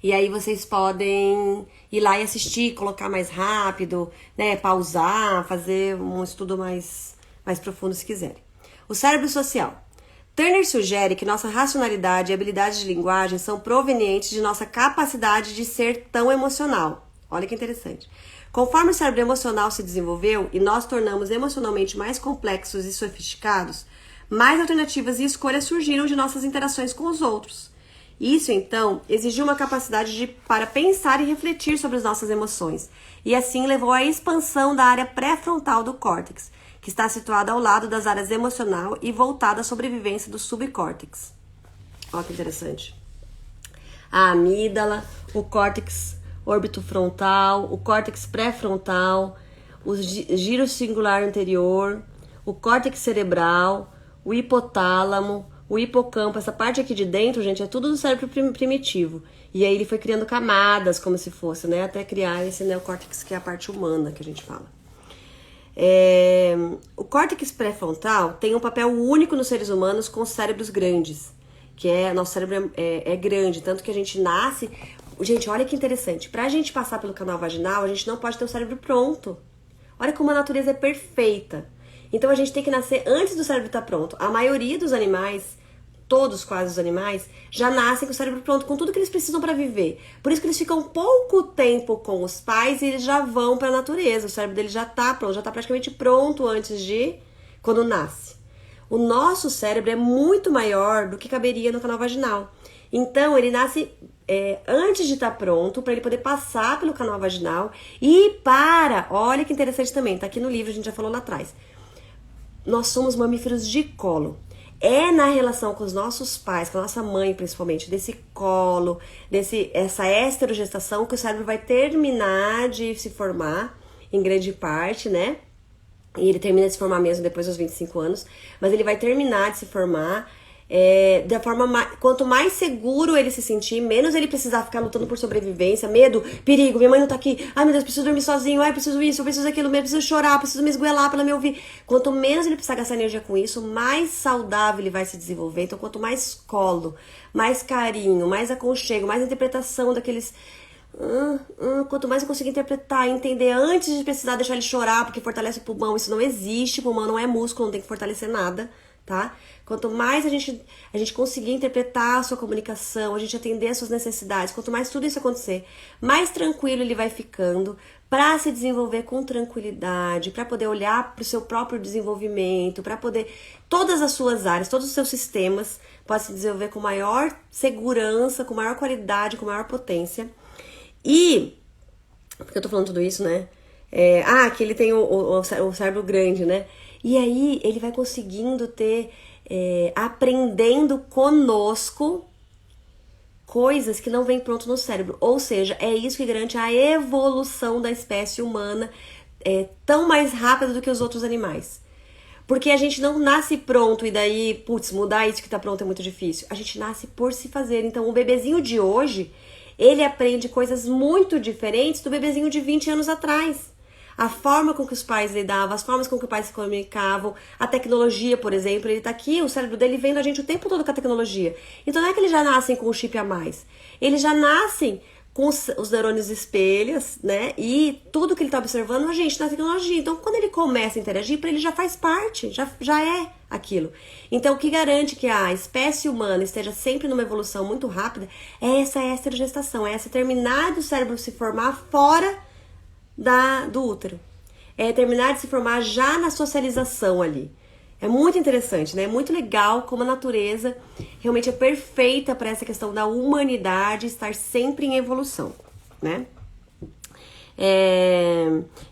E aí vocês podem ir lá e assistir, colocar mais rápido, né, pausar, fazer um estudo mais profundo se quiserem. O cérebro social. Turner sugere que nossa racionalidade e habilidade de linguagem são provenientes de nossa capacidade de ser tão emocional. Olha que interessante. Conforme o cérebro emocional se desenvolveu e nós tornamos emocionalmente mais complexos e sofisticados, mais alternativas e escolhas surgiram de nossas interações com os outros. Isso, então, exigiu uma capacidade para pensar e refletir sobre as nossas emoções, e assim levou à expansão da área pré-frontal do córtex, que está situada ao lado das áreas emocional e voltada à sobrevivência do subcórtex. Olha que interessante. A amígdala, o córtex orbitofrontal, o córtex pré-frontal, o giro singular anterior, o córtex cerebral, o hipotálamo, o hipocampo. Essa parte aqui de dentro, gente, é tudo do cérebro primitivo. E aí ele foi criando camadas, como se fosse, né? Até criar esse neocórtex, que é a parte humana que a gente fala. O córtex pré-frontal tem um papel único nos seres humanos com cérebros grandes, que nosso cérebro é grande, tanto que a gente nasce. Gente, olha que interessante, pra gente passar pelo canal vaginal, a gente não pode ter o cérebro pronto. Olha como a natureza é perfeita. Então a gente tem que nascer antes do cérebro estar pronto. A maioria dos animais, todos quase os animais, já nascem com o cérebro pronto, com tudo que eles precisam para viver. Por isso que eles ficam pouco tempo com os pais e eles já vão para a natureza. O cérebro deles já tá pronto, já tá praticamente pronto antes de quando nasce. O nosso cérebro é muito maior do que caberia no canal vaginal. Então ele nasce antes de estar pronto para ele poder passar pelo canal vaginal olha que interessante também, tá aqui no livro, a gente já falou lá atrás. Nós somos mamíferos de colo. É na relação com os nossos pais, com a nossa mãe principalmente, desse colo, essa esterogestação, que o cérebro vai terminar de se formar, em grande parte, né? E ele termina de se formar mesmo depois dos 25 anos, mas ele vai terminar de se formar da forma quanto mais seguro ele se sentir, menos ele precisar ficar lutando por sobrevivência, medo, perigo, minha mãe não tá aqui, ai meu Deus, preciso dormir sozinho, ai preciso isso, eu preciso aquilo, eu preciso chorar, preciso me esgoelar pra ela me ouvir. Quanto menos ele precisar gastar energia com isso, mais saudável ele vai se desenvolver. Então quanto mais colo, mais carinho, mais aconchego, mais interpretação daqueles quanto mais eu conseguir interpretar e entender antes de precisar deixar ele chorar porque fortalece o pulmão, isso não existe, pulmão não é músculo, não tem que fortalecer nada, tá? Quanto mais a gente conseguir interpretar a sua comunicação, a gente atender as suas necessidades, quanto mais tudo isso acontecer, mais tranquilo ele vai ficando para se desenvolver com tranquilidade, para poder olhar para o seu próprio desenvolvimento, para poder todas as suas áreas, todos os seus sistemas podem se desenvolver com maior segurança, com maior qualidade, com maior potência. E, porque eu tô falando tudo isso, né? Que ele tem o cérebro grande, né? E aí ele vai conseguindo ter, aprendendo conosco coisas que não vêm pronto no cérebro. Ou seja, é isso que garante a evolução da espécie humana tão mais rápida do que os outros animais. Porque a gente não nasce pronto e daí, putz, mudar isso que tá pronto é muito difícil. A gente nasce por se fazer. Então, o bebezinho de hoje, ele aprende coisas muito diferentes do bebezinho de 20 anos atrás. A forma com que os pais lidavam, as formas com que os pais se comunicavam, a tecnologia, por exemplo, ele tá aqui, o cérebro dele vendo a gente o tempo todo com a tecnologia. Então não é que eles já nascem com um chip a mais. Eles já nascem com os neurônios espelhos, né? E tudo que ele tá observando a gente na tecnologia. Então quando ele começa a interagir, para ele já faz parte, já é aquilo. Então o que garante que a espécie humana esteja sempre numa evolução muito rápida é essa esterogestação, é essa terminar do cérebro se formar fora do útero. É terminar de se formar já na socialização ali. É muito interessante, né? É muito legal como a natureza realmente é perfeita para essa questão da humanidade estar sempre em evolução, né?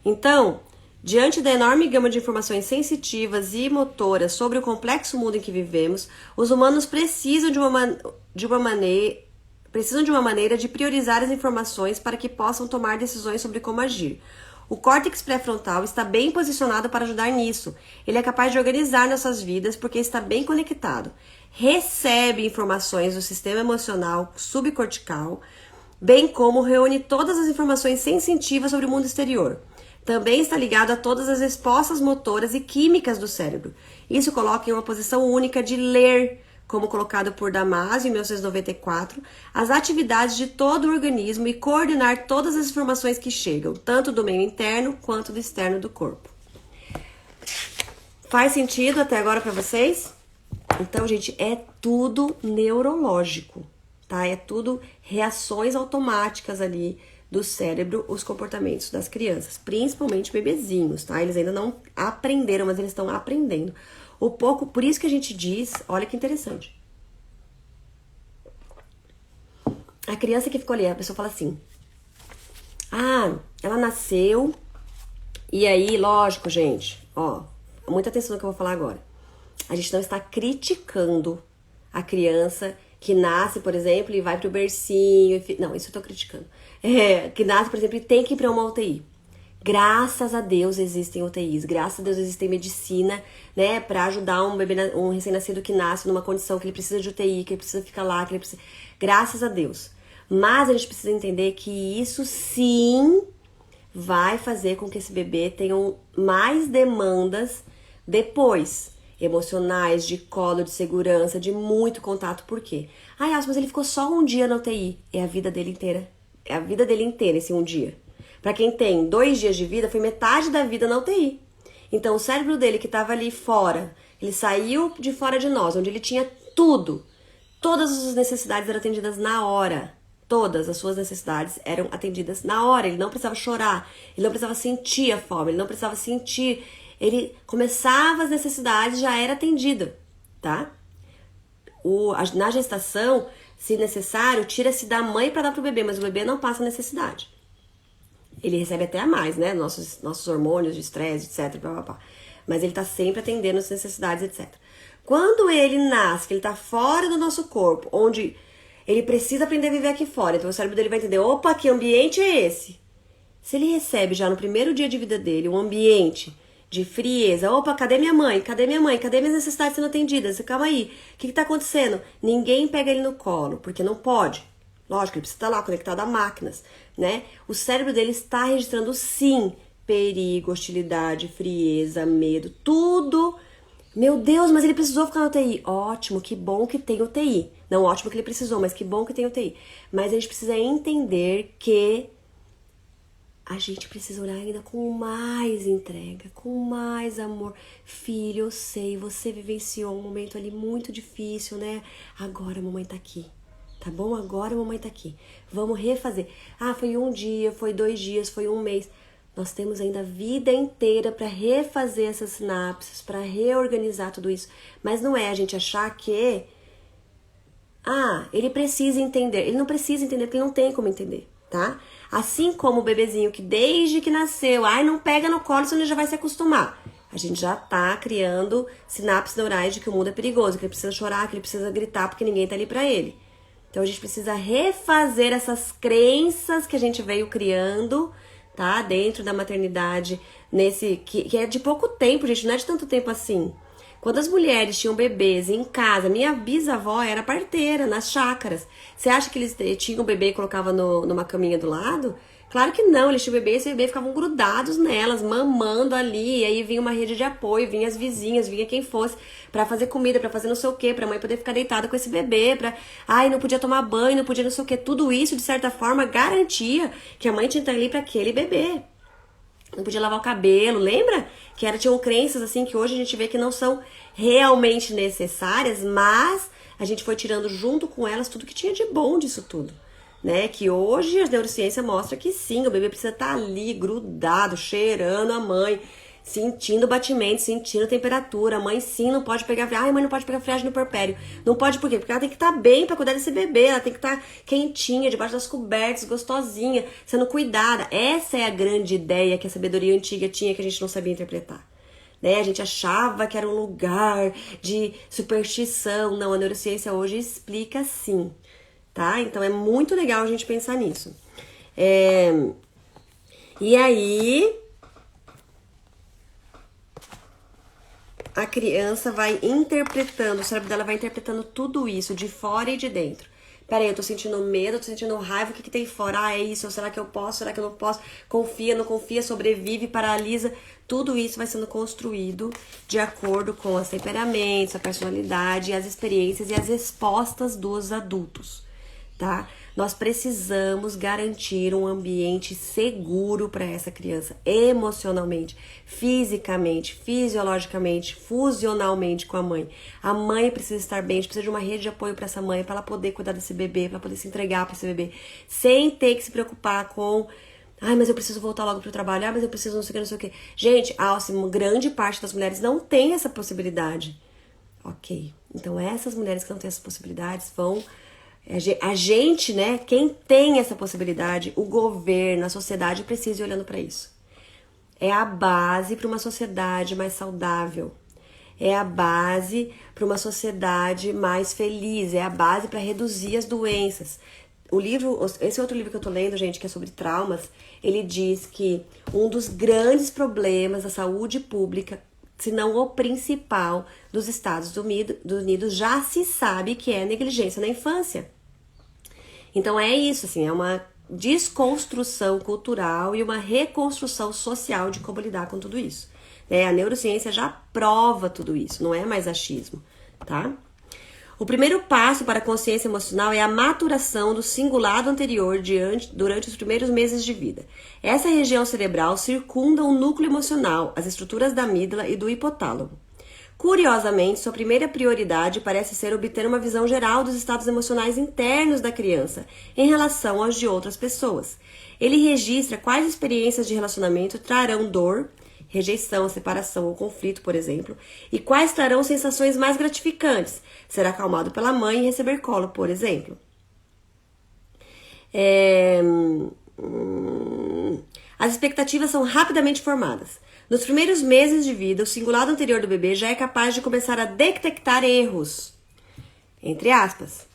Então, diante da enorme gama de informações sensitivas e motoras sobre o complexo mundo em que vivemos, os humanos precisam de uma maneira de priorizar as informações para que possam tomar decisões sobre como agir. O córtex pré-frontal está bem posicionado para ajudar nisso. Ele é capaz de organizar nossas vidas porque está bem conectado. Recebe informações do sistema emocional subcortical, bem como reúne todas as informações sensitivas sobre o mundo exterior. Também está ligado a todas as respostas motoras e químicas do cérebro. Isso coloca em uma posição única de ler, como colocado por Damasio em 1994, as atividades de todo o organismo e coordenar todas as informações que chegam, tanto do meio interno quanto do externo do corpo. Faz sentido até agora para vocês? Então, gente, é tudo neurológico, tá? É tudo reações automáticas ali do cérebro, os comportamentos das crianças, principalmente bebezinhos, tá? Eles ainda não aprenderam, mas eles estão aprendendo. Por isso que a gente diz, olha que interessante. A criança que ficou ali, a pessoa fala assim: ela nasceu, e aí, lógico, gente, ó, muita atenção no que eu vou falar agora. A gente não está criticando a criança que nasce, por exemplo, e vai pro bercinho. Não, isso eu tô criticando. Que nasce, por exemplo, e tem que ir pra uma UTI. Graças a Deus existem UTIs, graças a Deus existe medicina, né, para ajudar um bebê, um recém-nascido que nasce numa condição que ele precisa de UTI, que ele precisa ficar lá, que ele precisa... Graças a Deus. Mas a gente precisa entender que isso sim vai fazer com que esse bebê tenha mais demandas depois, emocionais, de colo, de segurança, de muito contato. Por quê? Mas ele ficou só um dia na UTI. É a vida dele inteira. É a vida dele inteira esse um dia. Para quem tem 2 dias de vida, foi metade da vida na UTI. Então, o cérebro dele que estava ali fora, ele saiu de fora de nós, onde ele tinha tudo. Todas as suas necessidades eram atendidas na hora. Todas as suas necessidades eram atendidas na hora. Ele não precisava chorar, ele não precisava sentir a fome, ele não precisava sentir. Ele começava as necessidades, já era atendido, tá? Na gestação, se necessário, tira-se da mãe para dar pro bebê, mas o bebê não passa necessidade. Ele recebe até a mais, né? Nossos hormônios de estresse, etc. Blá, blá, blá. Mas ele tá sempre atendendo as necessidades, etc. Quando ele nasce, que ele tá fora do nosso corpo, onde ele precisa aprender a viver aqui fora, então o cérebro dele vai entender: opa, que ambiente é esse? Se ele recebe já no primeiro dia de vida dele um ambiente de frieza: opa, cadê minha mãe? Cadê minha mãe? Cadê minhas necessidades sendo atendidas? Calma aí, o que tá acontecendo? Ninguém pega ele no colo, porque não pode. Lógico, ele precisa estar lá conectado a máquinas, né? O cérebro dele está registrando, sim, perigo, hostilidade, frieza, medo, tudo. Meu Deus, mas ele precisou ficar na UTI. Ótimo, que bom que tem UTI. Não ótimo que ele precisou, mas que bom que tem UTI. Mas a gente precisa entender que a gente precisa olhar ainda com mais entrega, com mais amor. Filho, eu sei, você vivenciou um momento ali muito difícil, né? Agora a mamãe tá aqui. Tá bom? Agora a mamãe tá aqui. Vamos refazer. Foi 1 dia, foi 2 dias, foi 1 mês. Nós temos ainda a vida inteira para refazer essas sinapses, para reorganizar tudo isso. Mas não é a gente achar que... ele precisa entender. Ele não precisa entender porque ele não tem como entender, tá? Assim como o bebezinho que desde que nasceu, não pega no colo, senão ele já vai se acostumar. A gente já tá criando sinapses neurais de que o mundo é perigoso, que ele precisa chorar, que ele precisa gritar porque ninguém tá ali pra ele. Então a gente precisa refazer essas crenças que a gente veio criando, tá? Dentro da maternidade, que é de pouco tempo, gente, não é de tanto tempo assim. Quando as mulheres tinham bebês em casa, minha bisavó era parteira nas chácaras. Você acha que eles tinham o bebê e colocavam numa caminha do lado? Claro que não, eles tinham bebê e esse bebê ficavam grudados nelas, mamando ali, e aí vinha uma rede de apoio, vinha as vizinhas, vinha quem fosse, pra fazer comida, pra fazer não sei o quê, pra mãe poder ficar deitada com esse bebê, ai, não podia tomar banho, não podia não sei o quê. Tudo isso, de certa forma, garantia que a mãe tinha que estar ali pra aquele bebê. Não podia lavar o cabelo, lembra? Tinham crenças assim que hoje a gente vê que não são realmente necessárias, mas a gente foi tirando junto com elas tudo que tinha de bom disso tudo, né? Que hoje a neurociência mostra que sim, o bebê precisa estar ali grudado, cheirando a mãe, sentindo batimento, sentindo temperatura. A mãe sim não pode pegar friagem. Ai, mãe não pode pegar friagem no puerpério. Não pode por quê? Porque ela tem que estar bem pra cuidar desse bebê. Ela tem que estar quentinha, debaixo das cobertas, gostosinha, sendo cuidada. Essa é a grande ideia que a sabedoria antiga tinha, que a gente não sabia interpretar. Né? A gente achava que era um lugar de superstição. Não, a neurociência hoje explica sim, tá? Então é muito legal a gente pensar nisso. E aí a criança vai interpretando, o cérebro dela vai interpretando tudo isso de fora e de dentro. Peraí, eu tô sentindo medo, eu tô sentindo raiva, o que tem fora? Ah, é isso, será que eu posso, será que eu não posso? Confia, não confia, sobrevive, paralisa. Tudo isso vai sendo construído de acordo com os temperamentos, a personalidade, as experiências e as respostas dos adultos, tá? Nós precisamos garantir um ambiente seguro para essa criança, emocionalmente, fisicamente, fisiologicamente, fusionalmente com a mãe. A mãe precisa estar bem, a gente precisa de uma rede de apoio para essa mãe, para ela poder cuidar desse bebê, para poder se entregar para esse bebê, sem ter que se preocupar com ai, mas eu preciso voltar logo pro trabalho, mas eu preciso não sei o que, não sei o que. Gente, uma grande parte das mulheres não tem essa possibilidade. Ok, então essas mulheres que não têm essas possibilidades vão... A gente, né, quem tem essa possibilidade, o governo, a sociedade precisa ir olhando para isso. É a base para uma sociedade mais saudável. É a base para uma sociedade mais feliz. É a base para reduzir as doenças. Esse outro livro que eu tô lendo, gente, que é sobre traumas, ele diz que um dos grandes problemas da saúde pública, se não o principal, dos Estados Unidos, já se sabe que é a negligência na infância. Então é isso, assim, é uma desconstrução cultural e uma reconstrução social de como lidar com tudo isso. A neurociência já prova tudo isso, não é mais achismo, tá? O primeiro passo para a consciência emocional é a maturação do cingulado anterior durante os primeiros meses de vida. Essa região cerebral circunda o núcleo emocional, as estruturas da amígdala e do hipotálamo. Curiosamente, sua primeira prioridade parece ser obter uma visão geral dos estados emocionais internos da criança em relação aos de outras pessoas. Ele registra quais experiências de relacionamento trarão dor, rejeição, separação ou conflito, por exemplo, e quais trarão sensações mais gratificantes, ser acalmado pela mãe e receber colo, por exemplo. As expectativas são rapidamente formadas. Nos primeiros meses de vida, o cingulado anterior do bebê já é capaz de começar a detectar erros, entre aspas,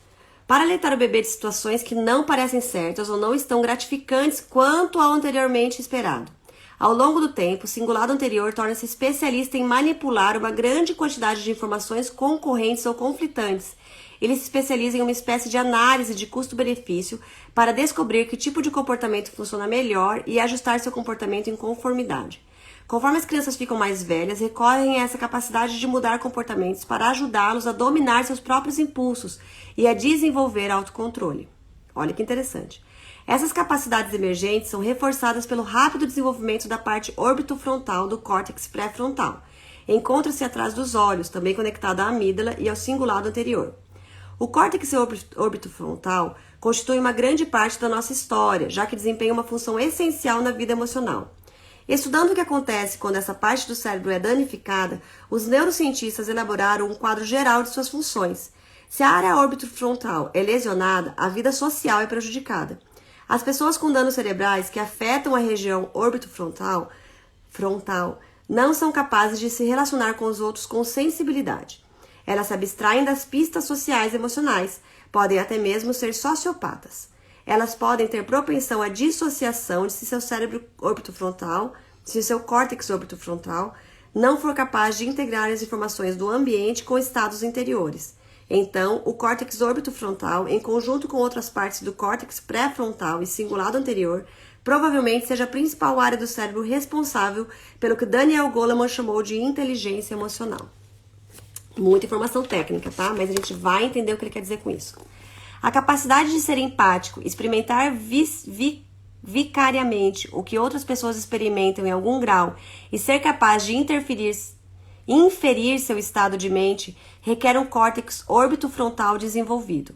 para alertar o bebê de situações que não parecem certas ou não estão gratificantes quanto ao anteriormente esperado. Ao longo do tempo, o cingulado anterior torna-se especialista em manipular uma grande quantidade de informações concorrentes ou conflitantes. Ele se especializa em uma espécie de análise de custo-benefício para descobrir que tipo de comportamento funciona melhor e ajustar seu comportamento em conformidade. Conforme as crianças ficam mais velhas, recorrem a essa capacidade de mudar comportamentos para ajudá-los a dominar seus próprios impulsos e a desenvolver autocontrole. Olha que interessante. Essas capacidades emergentes são reforçadas pelo rápido desenvolvimento da parte orbitofrontal do córtex pré-frontal. Encontra-se atrás dos olhos, também conectado à amígdala e ao cingulado anterior. O córtex orbitofrontal constitui uma grande parte da nossa história, já que desempenha uma função essencial na vida emocional. Estudando o que acontece quando essa parte do cérebro é danificada, os neurocientistas elaboraram um quadro geral de suas funções. Se a área orbitofrontal é lesionada, a vida social é prejudicada. As pessoas com danos cerebrais que afetam a região orbitofrontal não são capazes de se relacionar com os outros com sensibilidade. Elas se abstraem das pistas sociais e emocionais, podem até mesmo ser sociopatas. Elas podem ter propensão à dissociação se seu cérebro orbitofrontal, se seu córtex orbitofrontal não for capaz de integrar as informações do ambiente com estados interiores. Então, o córtex orbitofrontal, em conjunto com outras partes do córtex pré-frontal e cingulado anterior, provavelmente seja a principal área do cérebro responsável pelo que Daniel Goleman chamou de inteligência emocional. Muita informação técnica, tá? Mas a gente vai entender o que ele quer dizer com isso. A capacidade de ser empático, experimentar vicariamente o que outras pessoas experimentam em algum grau e ser capaz de inferir seu estado de mente requer um córtex orbitofrontal desenvolvido.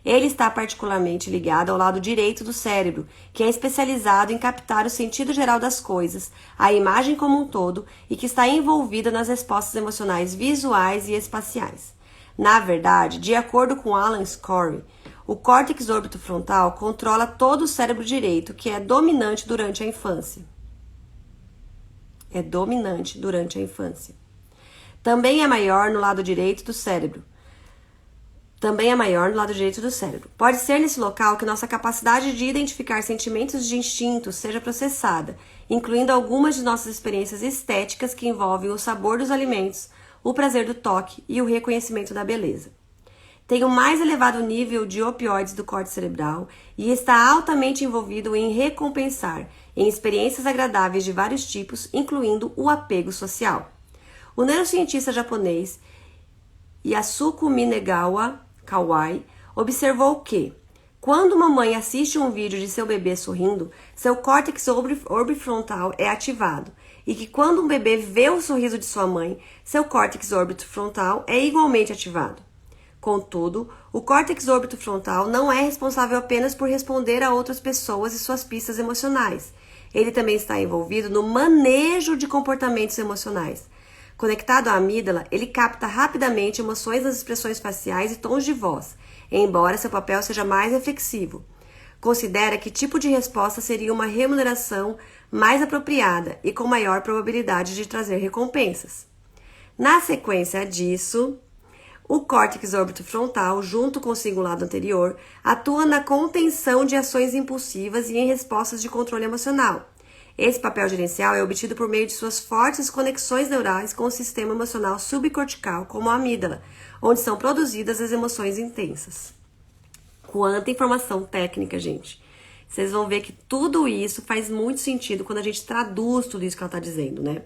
Ele está particularmente ligado ao lado direito do cérebro, que é especializado em captar o sentido geral das coisas, a imagem como um todo, e que está envolvida nas respostas emocionais visuais e espaciais. Na verdade, de acordo com Alan Scory, o córtex orbitofrontal controla todo o cérebro direito, que é dominante durante a infância. Também é maior no lado direito do cérebro. Pode ser nesse local que nossa capacidade de identificar sentimentos de instinto seja processada, incluindo algumas de nossas experiências estéticas que envolvem o sabor dos alimentos, o prazer do toque e o reconhecimento da beleza. Tem o mais elevado nível de opioides do córtex cerebral e está altamente envolvido em recompensar em experiências agradáveis de vários tipos, incluindo o apego social. O neurocientista japonês Yasuko Minegawa Kawai observou que, quando uma mãe assiste um vídeo de seu bebê sorrindo, seu córtex orbitofrontal é ativado, e que quando um bebê vê o sorriso de sua mãe, seu córtex orbitofrontal é igualmente ativado. Contudo, o córtex orbitofrontal não é responsável apenas por responder a outras pessoas e suas pistas emocionais. Ele também está envolvido no manejo de comportamentos emocionais. Conectado à amígdala, ele capta rapidamente emoções nas expressões faciais e tons de voz, embora seu papel seja mais reflexivo. Considera que tipo de resposta seria uma remuneração mais apropriada e com maior probabilidade de trazer recompensas. Na sequência disso, o córtex orbitofrontal, junto com o cingulado anterior, atua na contenção de ações impulsivas e em respostas de controle emocional. Esse papel gerencial é obtido por meio de suas fortes conexões neurais com o sistema emocional subcortical, como a amígdala, onde são produzidas as emoções intensas. Quanta informação técnica, gente! Vocês vão ver que tudo isso faz muito sentido quando a gente traduz tudo isso que ela está dizendo, né?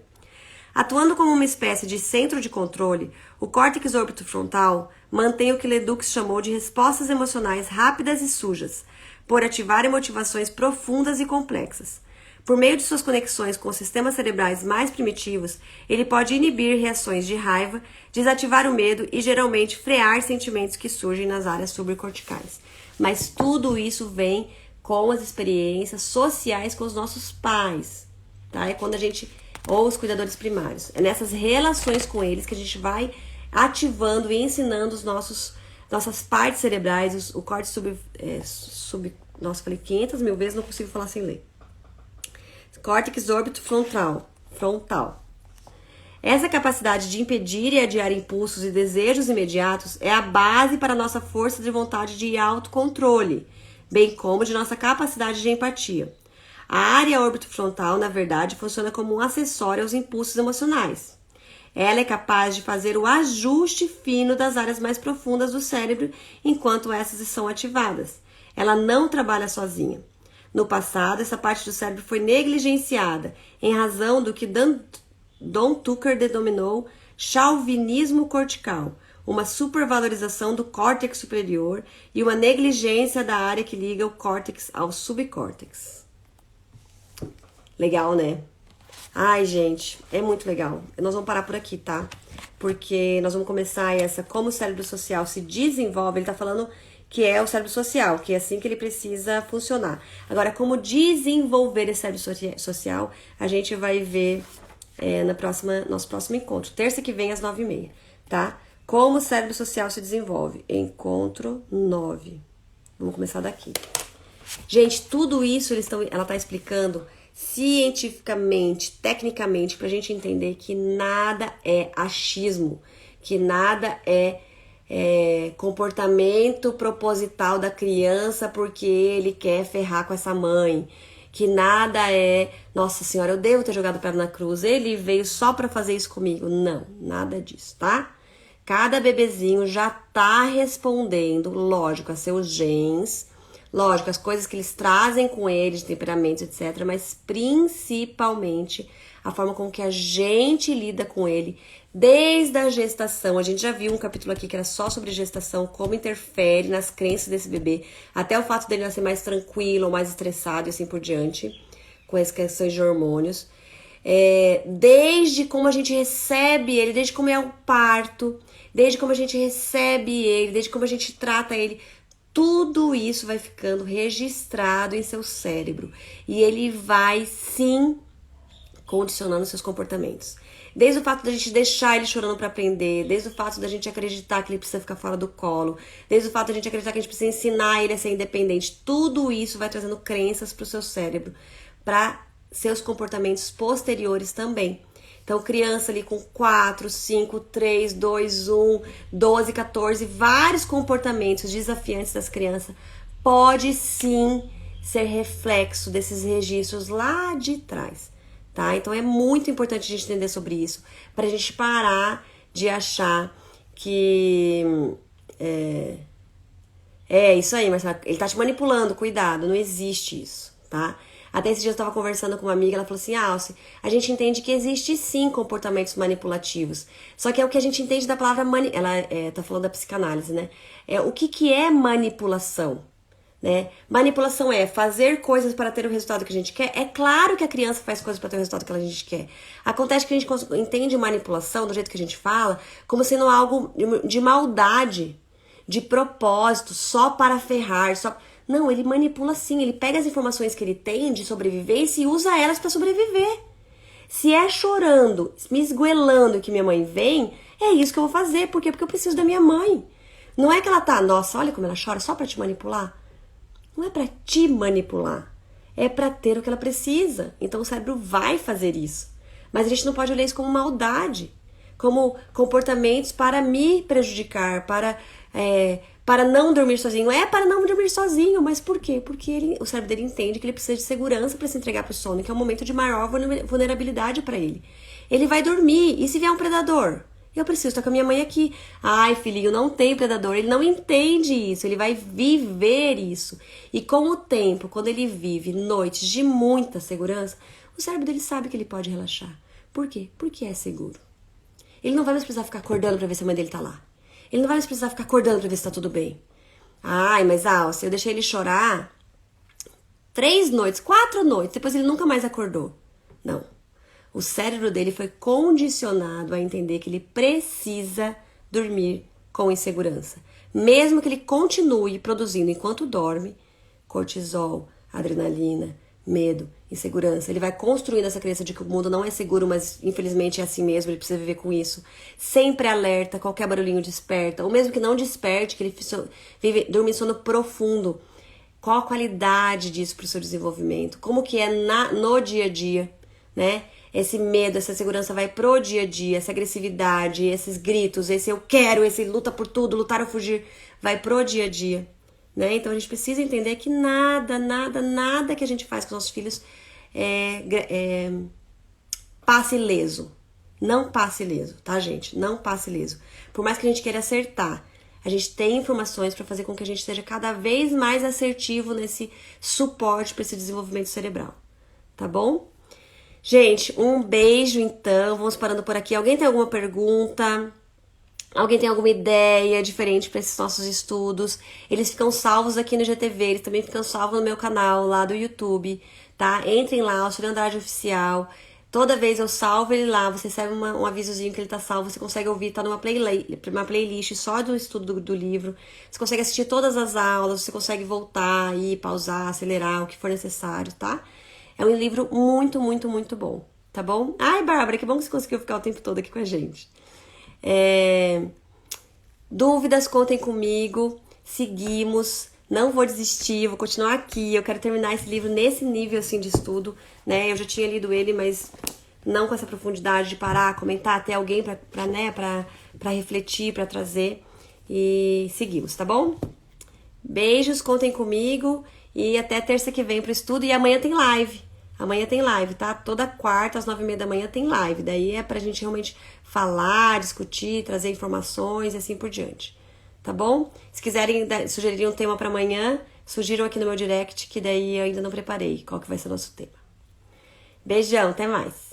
Atuando como uma espécie de centro de controle, o córtex orbitofrontal mantém o que Leduc chamou de respostas emocionais rápidas e sujas, por ativar motivações profundas e complexas. Por meio de suas conexões com os sistemas cerebrais mais primitivos, ele pode inibir reações de raiva, desativar o medo e geralmente frear sentimentos que surgem nas áreas subcorticais. Mas tudo isso vem com as experiências sociais com os nossos pais, tá? É quando a gente, ou os cuidadores primários, é nessas relações com eles que a gente vai ativando e ensinando nossas partes cerebrais, o córtex nossa, falei 500 mil vezes, não consigo falar sem ler. Córtex orbitofrontal. Essa capacidade de impedir e adiar impulsos e desejos imediatos é a base para a nossa força de vontade de autocontrole, bem como de nossa capacidade de empatia. A área orbitofrontal, na verdade, funciona como um acessório aos impulsos emocionais. Ela é capaz de fazer o ajuste fino das áreas mais profundas do cérebro enquanto essas são ativadas. Ela não trabalha sozinha. No passado, essa parte do cérebro foi negligenciada, em razão do que Don Tucker denominou chauvinismo cortical, uma supervalorização do córtex superior e uma negligência da área que liga o córtex ao subcórtex. Legal, né? Ai, gente, é muito legal. Nós vamos parar por aqui, tá? Porque nós vamos começar como o cérebro social se desenvolve. Ele tá falando que é o cérebro social, que é assim que ele precisa funcionar. Agora, como desenvolver esse cérebro social, a gente vai ver nosso próximo encontro. Terça que vem, às 9h30, tá? Como o cérebro social se desenvolve. Encontro 9. Vamos começar daqui. Gente, tudo isso ela tá explicando cientificamente, tecnicamente, pra gente entender que nada é achismo. que nada é comportamento proposital da criança porque ele quer ferrar com essa mãe, que nada é, nossa senhora, eu devo ter jogado o pé na cruz, ele veio só pra fazer isso comigo. Não, nada disso, tá? Cada bebezinho já tá respondendo, lógico, a seus genes, lógico, as coisas que eles trazem com eles, temperamentos, etc, mas principalmente a forma com que a gente lida com ele desde a gestação. A gente já viu um capítulo aqui que era só sobre gestação, como interfere nas crenças desse bebê, até o fato dele nascer mais tranquilo ou mais estressado e assim por diante, com as questões de hormônios. Desde como a gente recebe ele, desde como é o parto, desde como a gente recebe ele, desde como a gente trata ele, tudo isso vai ficando registrado em seu cérebro. E ele vai, sim, condicionando seus comportamentos. Desde o fato da gente deixar ele chorando para aprender, desde o fato da gente acreditar que ele precisa ficar fora do colo, desde o fato da gente acreditar que a gente precisa ensinar ele a ser independente, tudo isso vai trazendo crenças para o seu cérebro, para seus comportamentos posteriores também. Então, criança ali com 4, 5, 3, 2, 1, 12, 14, vários comportamentos desafiantes das crianças, pode sim ser reflexo desses registros lá de trás. Tá? Então é muito importante a gente entender sobre isso, pra gente parar de achar que isso aí, mas ele tá te manipulando, cuidado, não existe isso, tá? Até esse dia eu tava conversando com uma amiga, ela falou assim, Alce, a gente entende que existe sim comportamentos manipulativos, só que é o que a gente entende da palavra ela tá falando da psicanálise, né? O que é manipulação? Né? Manipulação é fazer coisas para ter o resultado que a gente quer. É claro que a criança faz coisas para ter o resultado que a gente quer. Acontece que a gente entende manipulação, do jeito que a gente fala, como sendo algo de maldade, de propósito, só para ferrar. Não, ele manipula sim. Ele pega as informações que ele tem de sobrevivência e usa elas para sobreviver. Se é chorando, me esgoelando que minha mãe vem, é isso que eu vou fazer. Por quê? Porque eu preciso da minha mãe. Não é que ela tá, nossa, olha como ela chora, só para te manipular. Não é para te manipular, é para ter o que ela precisa. Então o cérebro vai fazer isso. Mas a gente não pode olhar isso como maldade, como comportamentos para me prejudicar, para não dormir sozinho. É para não dormir sozinho, mas por quê? Porque o cérebro dele entende que ele precisa de segurança para se entregar para o sono, que é um momento de maior vulnerabilidade para ele. Ele vai dormir, e se vier um predador? Eu preciso estar com a minha mãe aqui. Ai, filhinho, não tem predador. Ele não entende isso. Ele vai viver isso. E com o tempo, quando ele vive noites de muita segurança, o cérebro dele sabe que ele pode relaxar. Por quê? Porque é seguro. Ele não vai mais precisar ficar acordando pra ver se a mãe dele tá lá. Ele não vai mais precisar ficar acordando pra ver se tá tudo bem. Ai, mas se eu deixei ele chorar 3 noites, 4 noites, depois ele nunca mais acordou. Não. O cérebro dele foi condicionado a entender que ele precisa dormir com insegurança. Mesmo que ele continue produzindo enquanto dorme, cortisol, adrenalina, medo, insegurança. Ele vai construindo essa crença de que o mundo não é seguro, mas infelizmente é assim mesmo, ele precisa viver com isso. Sempre alerta, qualquer barulhinho desperta. Ou mesmo que não desperte, que ele dorme em sono profundo. Qual a qualidade disso para o seu desenvolvimento? Como que é no dia a dia, né? Esse medo, essa segurança vai pro dia a dia, essa agressividade, esses gritos, esse eu quero, esse luta por tudo, lutar ou fugir, vai pro dia a dia, né? Então a gente precisa entender que nada que a gente faz com os nossos filhos passe ileso. Não passe ileso, tá, gente? Não passe ileso. Por mais que a gente queira acertar, a gente tem informações para fazer com que a gente esteja cada vez mais assertivo nesse suporte para esse desenvolvimento cerebral, tá bom? Gente, um beijo então, vamos parando por aqui. Alguém tem alguma pergunta? Alguém tem alguma ideia diferente para esses nossos estudos? Eles ficam salvos aqui no GTV, eles também ficam salvos no meu canal lá do YouTube, tá? Entrem lá, Alcione Andrade Oficial. Toda vez eu salvo ele lá, você recebe um avisozinho que ele tá salvo, você consegue ouvir, tá numa playlist só do estudo do livro. Você consegue assistir todas as aulas, você consegue voltar, ir, pausar, acelerar, o que for necessário, tá? É um livro muito, muito, muito bom, tá bom? Ai, Bárbara, que bom que você conseguiu ficar o tempo todo aqui com a gente. Dúvidas, contem comigo. Seguimos. Não vou desistir, vou continuar aqui. Eu quero terminar esse livro nesse nível, assim, de estudo, né? Eu já tinha lido ele, mas não com essa profundidade de parar, comentar, ter alguém pra refletir, pra trazer. E seguimos, tá bom? Beijos, contem comigo e até terça que vem pro estudo. E amanhã tem live. Amanhã tem live, tá? Toda quarta, às 9h30 da manhã, tem live. Daí é pra gente realmente falar, discutir, trazer informações e assim por diante. Tá bom? Se quiserem sugerir um tema pra amanhã, sugiram aqui no meu direct, que daí eu ainda não preparei qual que vai ser o nosso tema. Beijão, até mais!